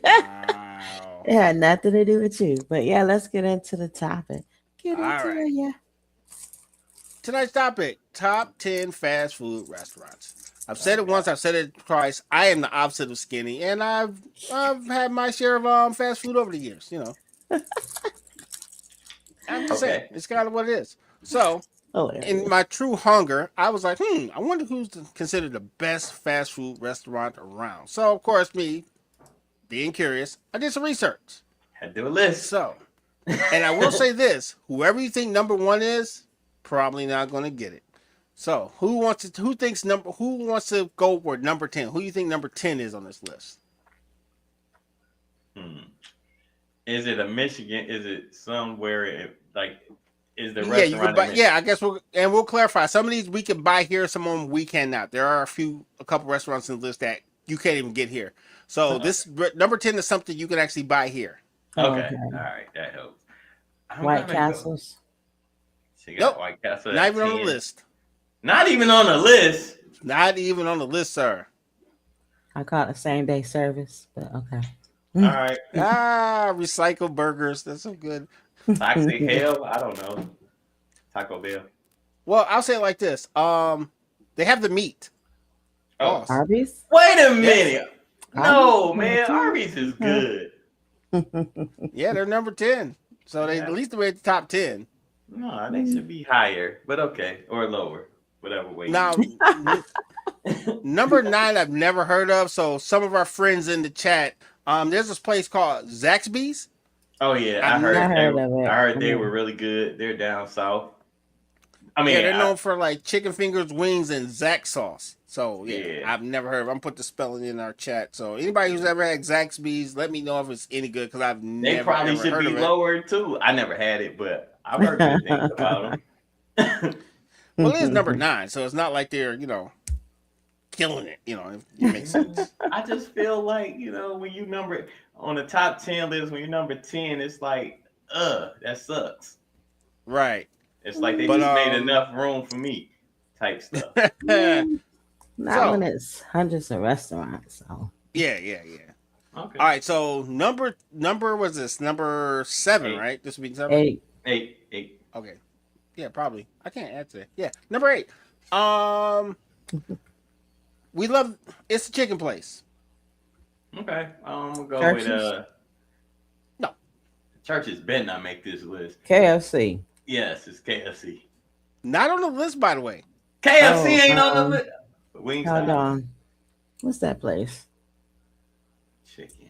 Wow. It had nothing to do with you. But yeah, let's get into the topic. Get All into right. it, yeah. Tonight's topic: top 10 fast food restaurants. I've said it once. I've said it twice. I am the opposite of skinny, and I've had my share of fast food over the years. You know, I'm just saying it's kind of what it is. So, in my true hunger, I was like, I wonder who's considered the best fast food restaurant around. So, of course, me being curious, I did some research. Had to do a list. So, and I will say this: whoever you think number one is, probably not going to get it. So, who wants to go for number 10? Who do you think number 10 is on this list? Is it a Michigan? Is it somewhere is the Yeah, you restaurant? can buy. Yeah, I guess we'll clarify. Some of these we can buy here, some of them we cannot. There are a couple restaurants in the list that you can't even get here. So this number 10 is something you can actually buy here. Okay. All right, that helps. White Castles. Nope. White Castle. Not even on the list. Not even on the list. Not even on the list, sir. I call it a same day service, but okay. All right. Recycled burgers. That's so good. Toxic Hell. I don't know. Taco Bell. Well, I'll say it like this. They have the meat. Oh, Arby's? wait a minute. Yes. No, man. Arby's is good. Yeah, they're number 10. So they at least they're at the top 10. No, they should be higher, but okay. Or lower. Whatever way. Now, number 9 I've never heard of. So some of our friends in the chat, there's this place called Zaxby's. Oh yeah, I heard they were really good. They're down south. I mean, they're known for like chicken fingers, wings, and Zax sauce. So yeah, I've never heard of. I'm put the spelling in our chat. So anybody who's ever had Zaxby's, let me know if it's any good because I've never. They probably should be lower too. I never had it, but I've heard good things about them. Well, it is number 9, so it's not like they're killing it. If it makes sense. I just feel like when you number on the top 10 list, when you're number 10, it's like that sucks. Right. It's like they just made enough room for me, type stuff. Not when it's hundreds of restaurants. So yeah. Okay. All right. So number was this number 7, 8. right? This would be 7. 8. Okay. Yeah, probably. I can't answer it. Yeah, number 8. We love it's a chicken place. Okay. We'll go Churches? with No. Churches better not make this list. KFC. Yes, it's KFC. Not on the list, by the way. KFC ain't on the list. Wings. Hold on. What's that place? Chicken.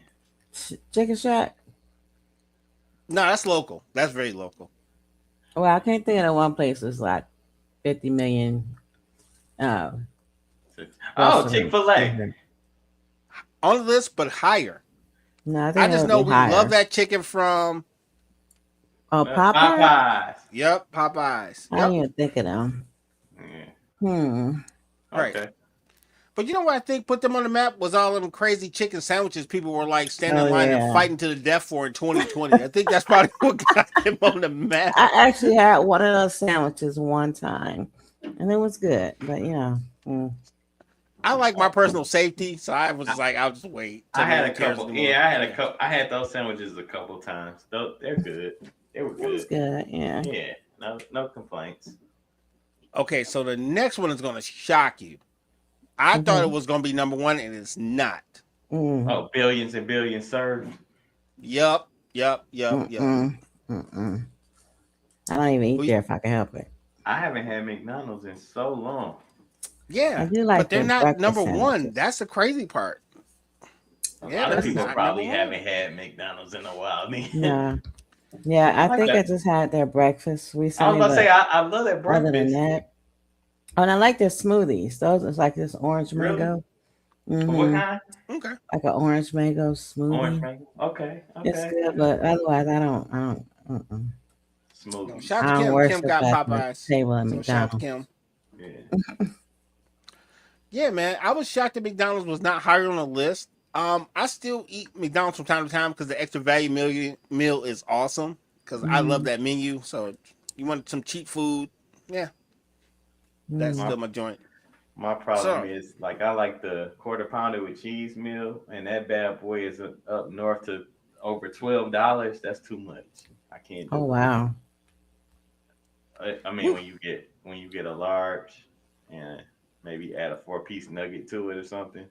Chicken Shack? No, that's local. That's very local. Well, I can't think of the one place that's like 50 million. Chick-fil-A. On the list, but higher. No, I think I just know we love that chicken from. Oh, Popeyes. Yep, Popeyes. I didn't even think of them. Yeah. Right. Okay. But you know what I think put them on the map was all them crazy chicken sandwiches people were like standing in line and fighting to the death for in 2020. I think that's probably what got them on the map. I actually had one of those sandwiches one time, and it was good. But I like my personal safety, so I was like, I'll just wait. I had a couple. Yeah, I had a couple. I had those sandwiches a couple times. They're good. They were good. It was good. Yeah. Yeah. No complaints. Okay, so the next one is going to shock you. I thought it was going to be number 1, and it's not. Oh, billions and billions served. Yup. I don't even eat there if I can help it. I haven't had McDonald's in so long. Yeah, I do like but they're their not number breakfast 1. sandwiches. That's the crazy part. A Yeah, lot of that's people not probably number one. haven't had McDonald's in a while. Yeah. Yeah, I think I just had their breakfast recently. I was gonna say I love that breakfast. Other than that, and I like their smoothies. Those is like this orange Really? mango. What kind? Okay. Like an orange mango smoothie. Orange mango. Okay. It's good, but otherwise I don't. Smoothie. Shout I out to don't Kim. worship Kim got at the Popeyes. table at So shout out to McDonald's. Kim. Yeah. Yeah, man. I was shocked that McDonald's was not higher on the list. I still eat McDonald's from time to time because the extra value meal is awesome. Because I love that menu. So you want some cheap food, yeah, that's Mm. still my joint. My problem So- is like I like the quarter pounder with cheese meal, and that bad boy is up north to over $12. That's too much. I can't do Oh it. wow. I mean, when you get a large and maybe add a 4-piece nugget to it or something,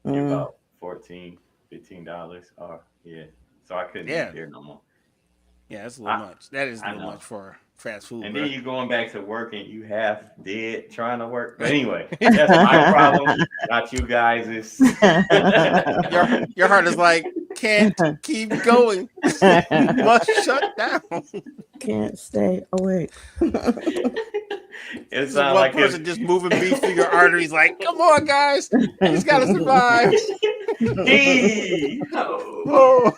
you're Mm. about $14-15. Oh yeah, so I couldn't Yeah. eat there no more. Yeah, that's a little much. That is a I little know. much for fast food. And bro. then you going back to work and you half dead trying to work. But anyway, that's my problem, not you guys'. your heart is like, can't keep going. Must shut down. Can't stay awake. It This is sounds one like person it's just moving beef through your arteries. Like, come on, guys, he's got to survive. Hey! Oh.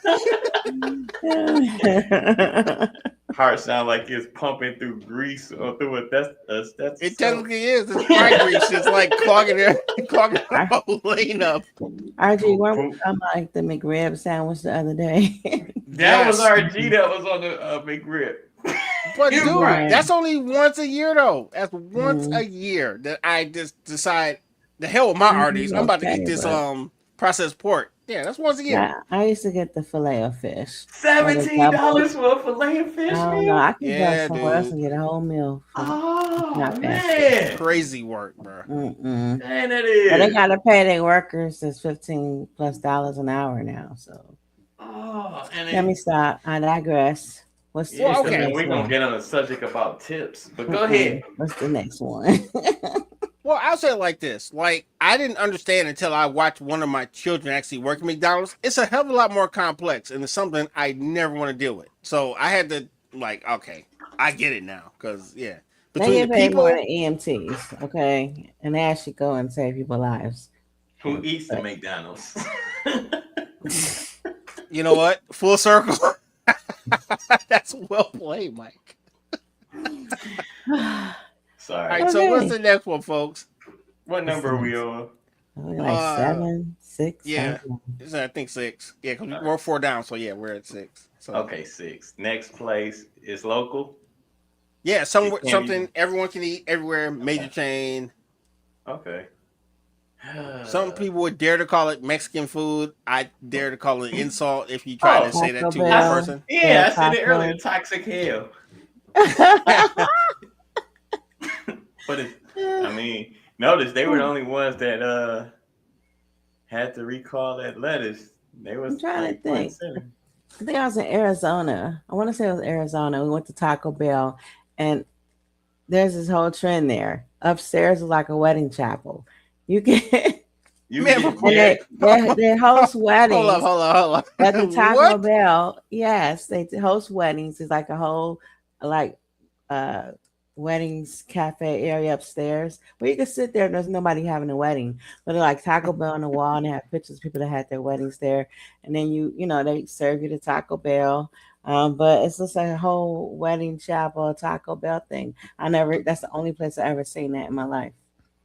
Heart sound like it's pumping through grease or through a that's It technically is. It's fry grease. It's like clogging the whole lane up. RG, weren't we talking about like the McRib sandwich the other day? that was Yes. RG that was on the McRib. But dude, Right. that's only once a year though. That's once Mm. a year that I just decide the hell with my arteries. I'm about to Okay, eat this bro. processed pork. Yeah, that's once a year. Yeah, I used to get the fillet of fish. $17 for a fillet of fish I don't know. meal. I could Yeah, go somewhere else dude. and get a whole meal. Oh Not bad. man, Crazy work, bro. Mm-mm. man, that But they is. gotta pay their workers this $15+ an hour now. So Oh, and let me stop. I digress. What's yeah, Well, what's okay. the we're next gonna one? get on a subject about tips, but go ahead. What's the next one? Well, I'll say it like this. Like, I didn't understand until I watched one of my children actually work at McDonald's. It's a hell of a lot more complex, and it's something I never want to deal with. So I had to, like, okay, I get it now. Because, yeah. They Between get the paid more people, than EMTs, okay? And they actually go and save people's lives. Who eats the McDonald's? you know what? Full circle. That's well played, Mike. Sorry. All right, so Okay. what's the next one, folks? What number are we on? Only like 7, 6. yeah. something. It's, I think 6. Yeah, because we're 4 down, so yeah, we're at 6. So Okay, 6. Next place is local. yeah, somewhere It can something everyone can eat everywhere, major chain. Okay. Some people would dare to call it Mexican food. I dare to call it an insult if you try Oh, to say that to Taco one Bell. person. Yeah, I said it Taco. earlier. Toxic hell. But it's, I mean, notice they were the only ones that had to recall that lettuce. They was I'm trying to like front think. center. I think I was in Arizona. I want to say it was Arizona. We went to Taco Bell, and there's this whole trend there. Upstairs is like a wedding chapel. You can, You Man, get- and they host weddings Hold up. at the Taco What? Bell. Yes, they host weddings. It's like a whole like weddings cafe area upstairs where you can sit there and there's nobody having a wedding, but they're like Taco Bell on the wall and they have pictures of people that had their weddings there, and then you know they serve you the Taco Bell. But it's just like a whole wedding chapel Taco Bell thing. That's the only place I ever seen that in my life.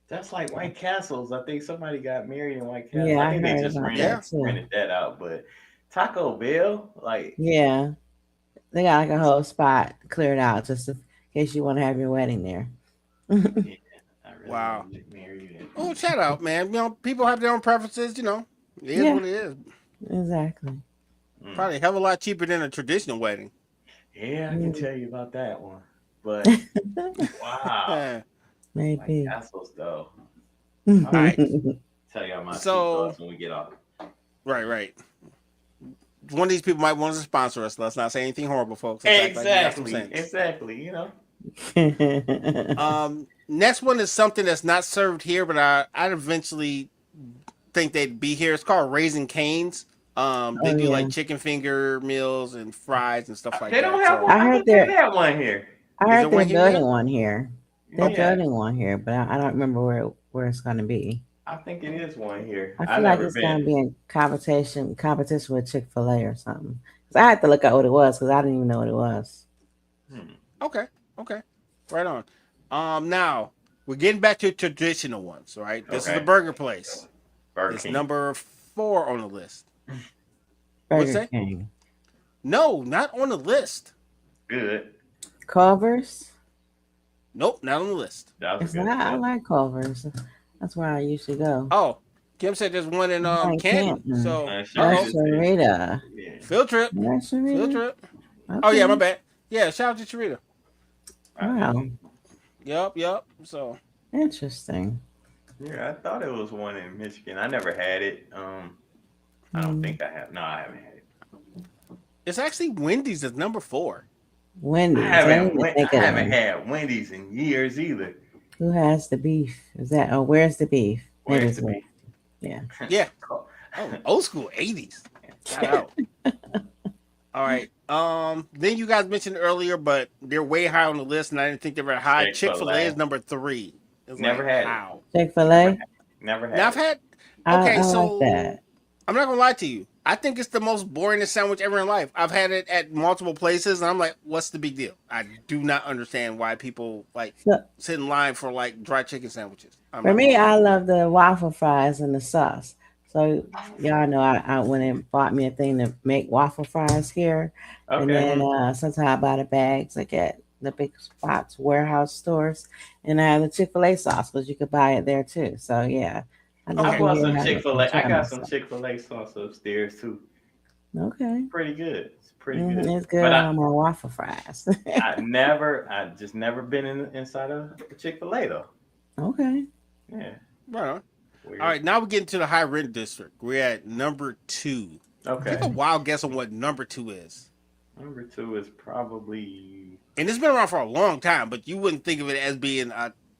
That's like White Castles. I think somebody got married in White Castle. Yeah, I I think they heard just about rented, that too. rented that out. But Taco Bell, like, Yeah, they got like a whole spot cleared out just in case you want to have your wedding there. I really Wow. wanna get married. And- Oh, shout out, man. You know, people have their own preferences. You know, it is Yeah. what it is. Exactly. Mm. Probably a hell of a lot cheaper than a traditional wedding. Yeah, I can tell you about that one. But wow, Yeah. Maybe. White Castles though. right. Tell y'all my So- thoughts when we get off. Right. One of these people might want to sponsor us. Let's not say anything horrible, folks. Let's act like we got some sense. Exactly. You know. Next one is something that's not served here, but I'd eventually think they'd be here. It's called Raising Cane's. They Oh, do yeah. like chicken finger meals and fries and stuff like They that. don't have So- one. I I heard heard they they're- have one here. I Is heard there they're one here building yet? one here. They're Yeah. building one here, but I don't remember where it's going to be. I think it is one here. I I've feel like never it's going to been. be in competition with Chick-fil-A or something. 'Cause I had to look at what it was because I didn't even know what it was. Okay. Right on. Now we're getting back to traditional ones, right? This is Okay. the burger place. Burger It's King. number 4 on the list. What's Burger that? King. No, not on the list. Good. Culver's. Nope, not on the list. That was It's a good not. I show. like Culver's. That's where I usually go. Oh, Kim said there's one in I like Canton. Canton. So Sure uh-oh. is. Sharita. Yeah. Field trip. That's Field Sharita. trip. Okay. Oh yeah, my bad. Yeah, shout out to Charita. Wow. Yep. So Interesting. Yeah, I thought it was one in Michigan. I never had it. I don't think I have. No, I haven't had it. it's actually Wendy's is number 4. Wendy's. I didn't haven't, even think I of haven't that. had Wendy's in years either. Who has the beef? Is that? Oh, where's the beef? Maybe Where's it's the beef? Yeah. Yeah. Oh, old school 80s. Shout out. All right. Then you guys mentioned earlier, but they're way high on the list, and I didn't think they were high. Chick-fil-A is number 3. It's Never had it. how? Chick-fil-A. Never had Now I've it. had. I Okay, so like that. I'm not gonna lie to you. I think it's the most boringest sandwich ever in life. I've had it at multiple places, and I'm like, what's the big deal? I do not understand why people like So, sit in line for like dry chicken sandwiches. I'm for not me, gonna lie. I love the waffle fries and the sauce. So y'all know I went and bought me a thing to make waffle fries here, and Okay. then sometimes I buy the bags like at the big spots warehouse stores, and I have the Chick-fil-A sauce, but you could buy it there too. So yeah, I Okay. I just bought be some having Chick-fil-A. I try got some myself. Chick-fil-A sauce upstairs too. Okay, Pretty good. It's pretty good. it's good But on my waffle fries. I just never been inside of Chick-fil-A though. Okay, Yeah. Right on. Weird. All right, now we're getting to the high rent district. We're at number 2. Okay. Take a wild guess on what number 2 is. Number 2 is probably. And it's been around for a long time, but you wouldn't think of it as being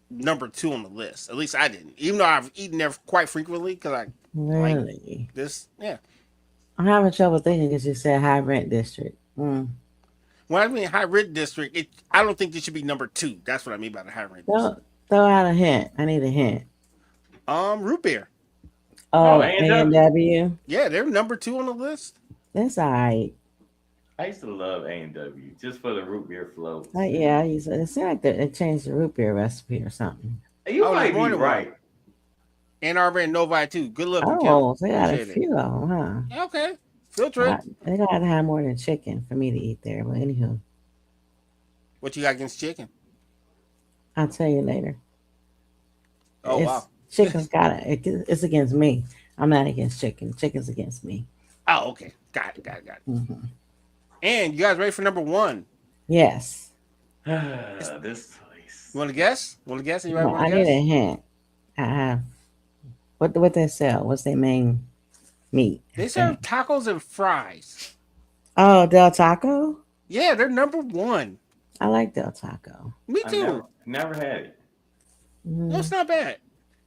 number 2 on the list. At least I didn't. Even though I've eaten there quite frequently, because I really. this yeah. I'm having trouble thinking because you said high rent district. When I mean high rent district, I don't think it should be number 2. That's what I mean by the high rent district. Throw out a hint. I need a hint. Root beer. Oh, A&W. A&W. Yeah, they're number 2 on the list. That's all right. I used to love A&W just for the root beer float. Yeah, it seems like they changed the root beer recipe or something. You Oh, might the be morning right. Ann Arbor and Novi too. Good looking. Oh, they got a Appreciate it. few of them, huh? Okay. Field trip. They gotta have more than chicken for me to eat there. But anywho, What you got against chicken? I'll tell you later. Oh wow. Chicken's it's against me. I'm not against chicken. Chicken's against me. Oh, okay. Got it. Mm-hmm. And you guys ready for number 1? Yes. This place. You want to guess? Anybody No, want I to need guess? a hint. I have. What they sell? What's their main meat? They serve tacos and fries. Oh, Del Taco. Yeah, they're number 1. I like Del Taco. Me I too. never had it. No, it's not bad.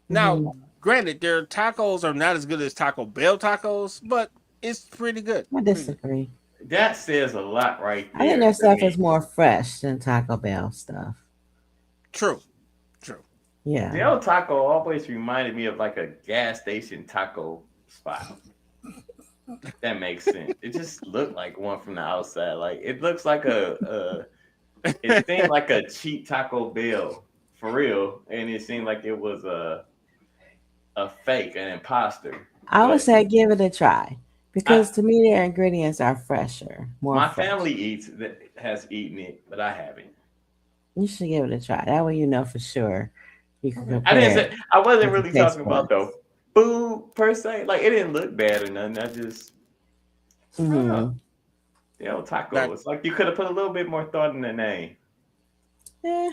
Now, granted, their tacos are not as good as Taco Bell tacos, but it's pretty good. I disagree. That says a lot right there. I think their to stuff me. is more fresh than Taco Bell stuff. True. Yeah. The old taco always reminded me of like a gas station taco spot. If that makes sense. It just looked like one from the outside. Like it looks like it seemed like a cheap Taco Bell for real, and it seemed like it was a fake, an imposter. I would But say give it a try because to me their ingredients are fresher, more. my fresh. family has eaten it, but I haven't. You should give it a try. That way you know for sure. You can compare. I wasn't with really the taste talking about buds. the food per se. Like it didn't look bad or nothing. I just Mhm. you know, taco. It's like you could have put a little bit more thought in the name. Yeah.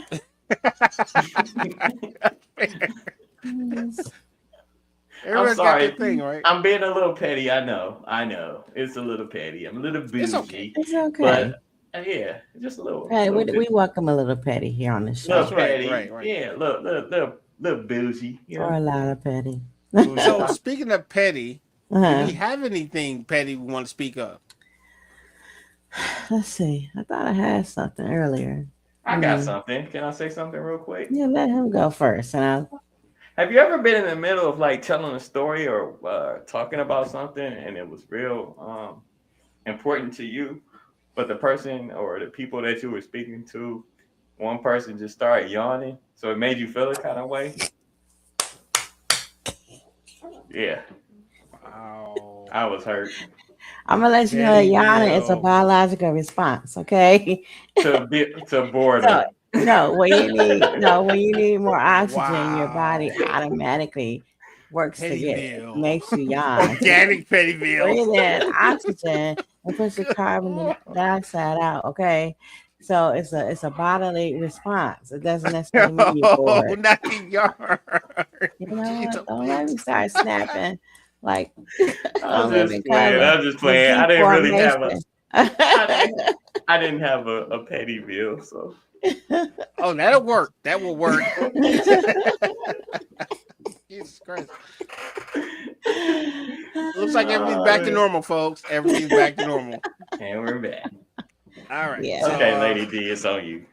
Everybody's got sorry. their thing, right? I'm being a little petty. I know. It's a little petty. I'm a little bougie. It's okay. It's okay. But yeah, just a little. Hey, little we welcome a little petty here on the show. little Right, petty. right. Yeah, little bougie. You Or a know? lot of petty. So speaking of petty, do Uh-huh. we have anything petty we want to speak of? Let's see. I thought I had something earlier. I got something. Can I say something real quick? Yeah, let him go first. And Have you ever been in the middle of like telling a story or talking about something and it was real important to you, but the person or the people that you were speaking to, one person just started yawning, so it made you feel a kind of way? Yeah, Wow. I was hurt. I'm gonna let you know that yawning is a biological response. Okay. to boredom. So, when you need more oxygen, your body automatically works Pettyville. makes you yawn. Organic Pettyville. Breathe in oxygen and push the carbon dioxide out. Okay. So it's a bodily response. It doesn't necessarily mean you're bored. Not the yarn. You know what? Don't let me start snapping. Like I'm just playing. I didn't really have I didn't have a Pettyville, so. Oh, that'll work. That will work. Jesus Christ. Looks like everything's back to normal, folks. Everything's back to normal. And we're back. All right. Yeah. Okay, Lady D, it's on you.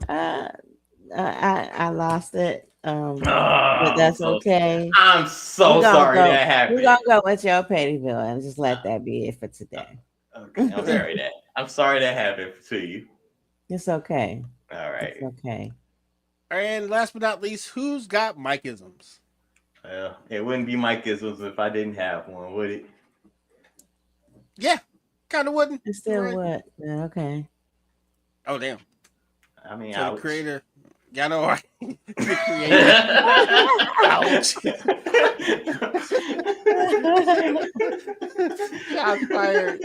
I lost it. But that's okay. I'm so sorry that happened. We're gonna go with your Pettyville and just let that be it for today. Okay, I'm sorry that happened to you. It's okay. All right. It's okay. And last but not least, who's got Mike-isms? Well, it wouldn't be Mike-isms if I didn't have one, would it? Yeah, kind of wouldn't. It still would. Yeah, okay. Oh, damn. I mean, so the creator. Y'all know right. The creator. Ouch. Shots fired.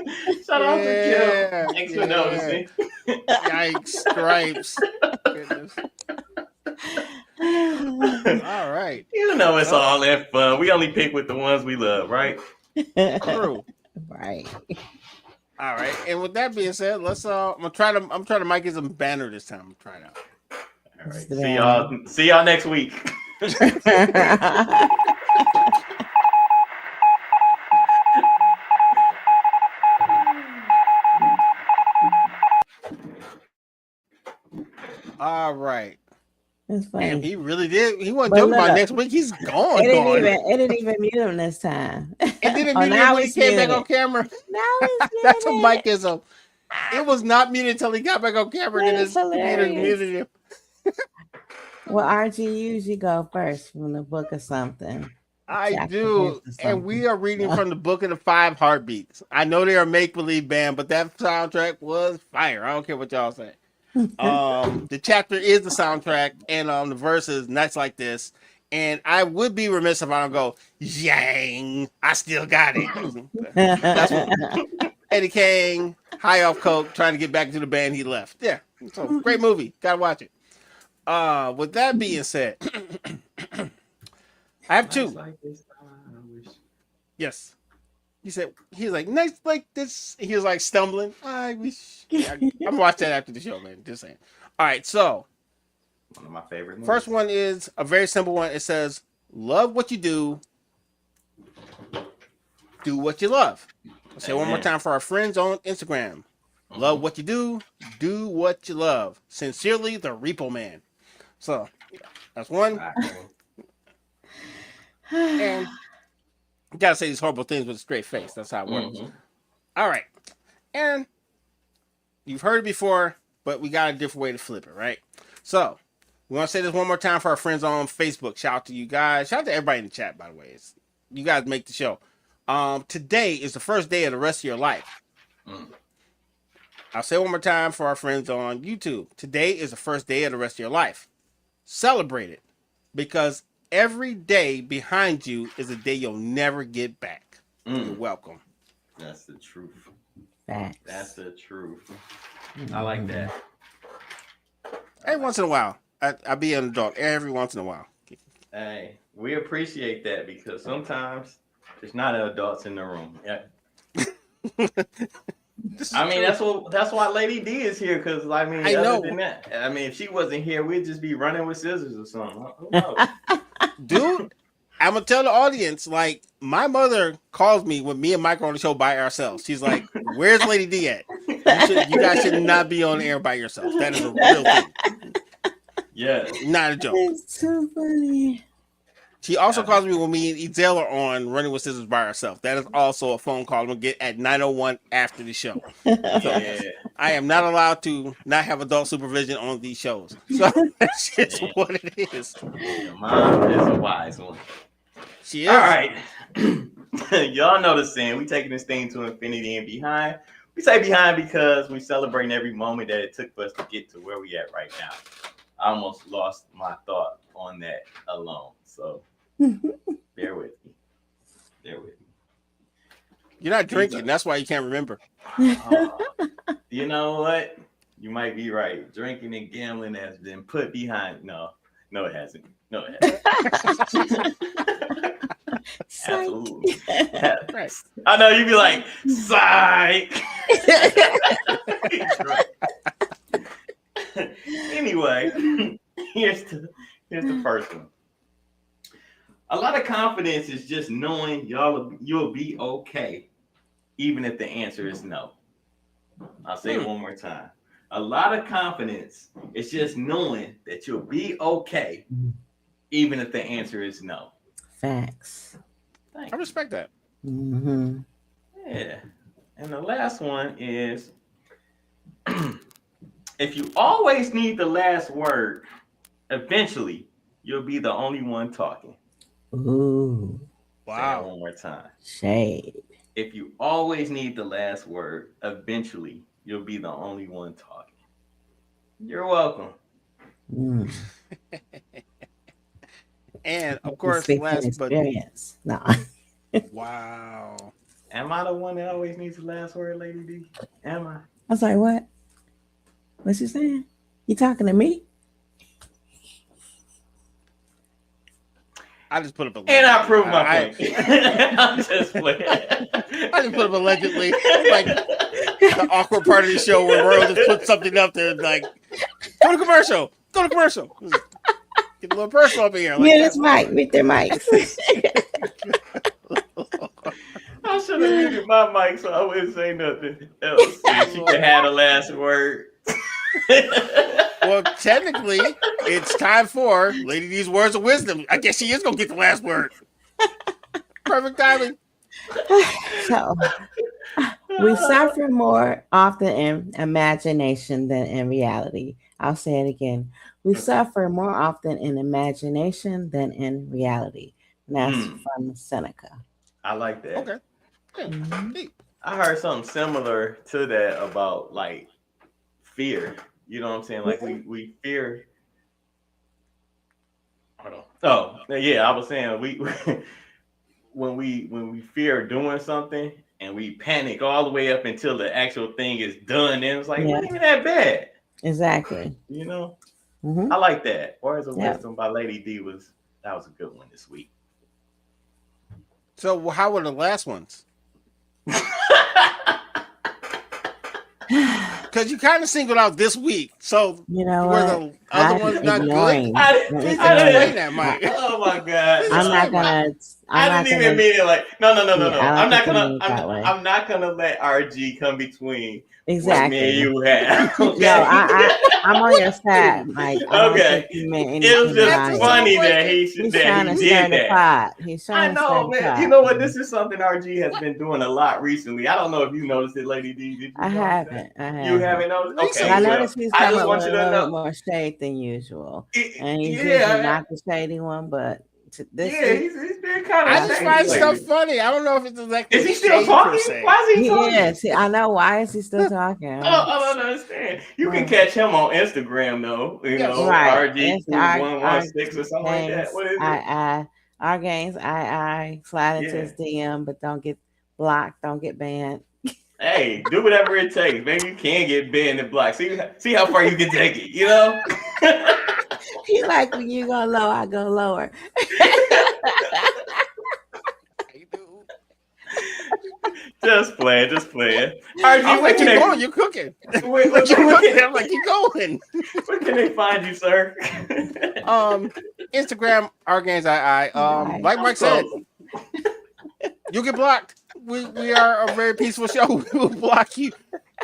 Shout out to Kim. Thanks for noticing. Yikes. Stripes. Goodness. All right. You know it's all that fun. We only pick with the ones we love, right? True. Right. All right. And with that being said, let's I'm trying to mic some banner this time. I'm trying out. All right. See y'all next week. All right. That's funny. Damn, he really did. He wasn't joking about next week. He's gone. It didn't even mute him this time. It didn't mute him when he came back on camera. That's a Mike-ism. It was not muted until he got back on camera. Then his computer muted him. Well, RG usually go first from the book or something. I do. And we are reading from the Book of the Five Heartbeats. I know they're a make-believe band, but that soundtrack was fire. I don't care what y'all say. The chapter is the soundtrack, and the verse is Nights Like This. And I would be remiss if I don't go, yang, I still got it. That's what Eddie King, high off coke, trying to get back into the band he left. Yeah, so great movie. Gotta watch it. With that being said, I have two. Yes. He's like, nice like this. He was like stumbling. I wish. I'm watching that after the show, man. Just saying. All right, so one of my favorite movies. First one is a very simple one. It says, love what you do what you love. I'll say it one more time for our friends on Instagram. Love what you do what you love. Sincerely, the Repo Man. So, that's one. And you gotta say these horrible things with a straight face. That's how it works. All right. And you've heard it before, but we got a different way to flip it, right? So, we want to say this one more time for our friends on Facebook. Shout out to you guys. Shout out to everybody in the chat, by the way. You guys make the show. Today is the first day of the rest of your life. I'll say it one more time for our friends on YouTube. Today is the first day of the rest of your life. Celebrate it, because every day behind you is a day you'll never get back. You're welcome. That's the truth. Facts. That's the truth. I like that. Every once in a while. I be an adult every once in a while. Hey, we appreciate that, because sometimes there's not adults in the room. Yeah. I mean, that's why Lady D is here, because I mean, other than that, I mean, if she wasn't here, we'd just be running with scissors or something. Who knows? Dude, I'm gonna tell the audience, like, my mother calls me when me and Mike are on the show by ourselves. She's like, where's Lady D at? You guys should not be on the air by yourself. That is a real thing. Yeah. Not a joke. It's too funny. She also calls me when me and Ezel are on Running with Scissors by herself. That is also a phone call we'll get at 9:01 after the show. So I am not allowed to not have adult supervision on these shows. So that's just what it is. Your mom is a wise one. She is. All right. Y'all know the saying. We taking this thing to infinity and behind. We say behind because we celebrating every moment that it took for us to get to where we at right now. I almost lost my thought on that alone. So bear with me. Bear with me. You're not drinking. That's why you can't remember. You know what? You might be right. Drinking and gambling has been put behind. No, it hasn't. No, it hasn't. Absolutely. Right. I know you'd be like, psych. Anyway, here's the first one. A lot of confidence is just knowing you'll be okay, even if the answer is no. I'll say it one more time. A lot of confidence is just knowing that you'll be okay, even if the answer is no. Facts. I respect that. Mm-hmm. Yeah. And the last one is if you always need the last word, eventually you'll be the only one talking. Ooh. Say that one more time. Shade. If you always need the last word, eventually you'll be the only one talking. You're welcome. Mm. And of course, Speak from last but experience. No. wow. Am I the one that always needs the last word, Lady D? Am I? I was like, what? What's you saying? You talking to me? I just put up a And I proved my point. I'm just playing. I just put up allegedly, like the awkward part of the show where World just put something up there like, go to commercial. Get a little personal up in here. Like, Yeah, this mic. Meet their mics. I should have muted my mic so I wouldn't say nothing else. She could have the last word. Well, technically, it's time for Lady D's words of wisdom. I guess she is gonna get the last word. Perfect timing. So, we suffer more often in imagination than in reality. I'll say it again. We suffer more often in imagination than in reality. And that's from Seneca. I like that. Okay. Yeah. Mm-hmm. I heard something similar to that about like fear. You know what I'm saying? Like we fear. Hold on. Oh, yeah, I was saying we when we fear doing something and we panic all the way up until the actual thing is done, and it's like, not even that bad. Exactly. You know? Mm-hmm. I like that. Words of Wisdom by Lady D was a good one this week. So how were the last ones? Because you kind of singled out this week, so you know were the other ones not good? I didn't. Mike. Oh my god! I'm not gonna. I didn't even mean it like no. Yeah, I'm not gonna let RG come between. Exactly. What me and you have. Okay? No, I'm on your side, Mike. Okay. It was just funny that he's trying to stir the pot. He's trying to stir the pot. You know what? This is something RG has been doing a lot recently. I don't know if you noticed it, Lady D. Did you? I haven't. You haven't noticed? Okay. I noticed he's coming with a little know. more shade than usual, and he's usually not the shady one, but. He's been kind of. I just find stuff funny. I don't know if it's like. Is he still talking? Why is he talking? Yes, I know. Why is he still talking? I don't understand. You can catch him on Instagram though. You know, right. RG116 or something like that. What is it? Our games, slide into his DM, but don't get blocked, don't get banned. Hey, do whatever it takes. Maybe you can get banned and blocked. See how far you can take it. You know. He like when you go low, I go lower. Just playing. RG, I'm like, keep going. You're cooking. What you're cooking. I'm like, keep going. Where can they find you, sir? Instagram, RGainsII. Like Mike said, you get blocked. We are a very peaceful show. We will block you.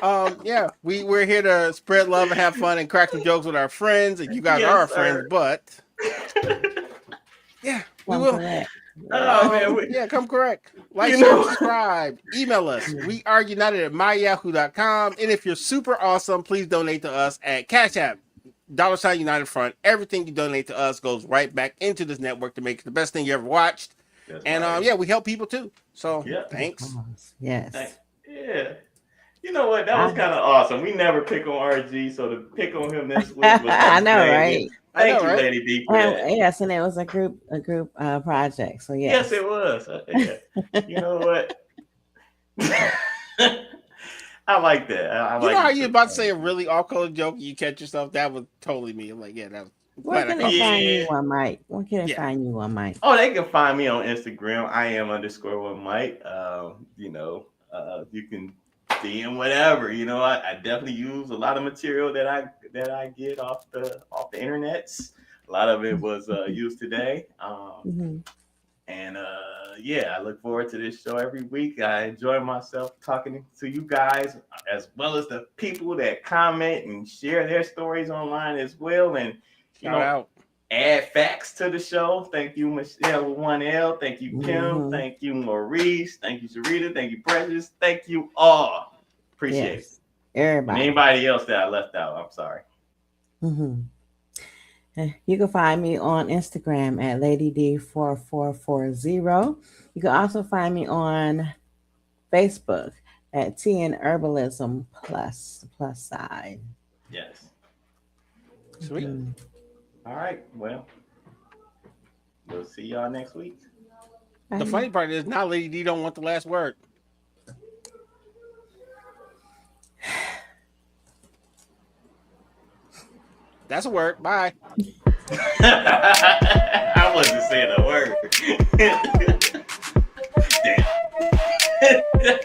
We're here to spread love and have fun and crack some jokes with our friends. And you guys are our friends, but we will. Come correct. Like, share, subscribe, email us. We are united at myyahoo.com. And if you're super awesome, please donate to us at Cash App, $United Front. Everything you donate to us goes right back into this network to make it the best thing you ever watched. And we help people too. So thanks. Yes. Yeah. You know what? That was kind of awesome. We never pick on RG, so to pick on him this week was I know, right? Thank you, Lady D. For that. Yes, and it was a group project. So yes, it was. You know what? I like that. You know how you about to say a really off-color joke and you catch yourself? That was totally me. I'm like, yeah, that was. Where can they find you on Mike? Where can they find you on Mike? Oh, they can find me on Instagram. I am _1 Mike. You can DM whatever. You know, I definitely use a lot of material that I get off the internets. A lot of it was used today. And I look forward to this show every week. I enjoy myself talking to you guys, as well as the people that comment and share their stories online as well. And add facts to the show. Thank you, Michelle with 1L. Thank you, Kim. Thank you, Maurice. Thank you, Sharita. Thank you, Precious. Thank you all. Appreciate it. Everybody. And anybody else that I left out, I'm sorry. You can find me on Instagram at LadyD4440. You can also find me on Facebook at TN Herbalism plus side. Yes. Sweet. All right. Well, we'll see y'all next week. The funny part is now Lady D don't want the last word. That's a word. Bye. I wasn't saying a word. Damn.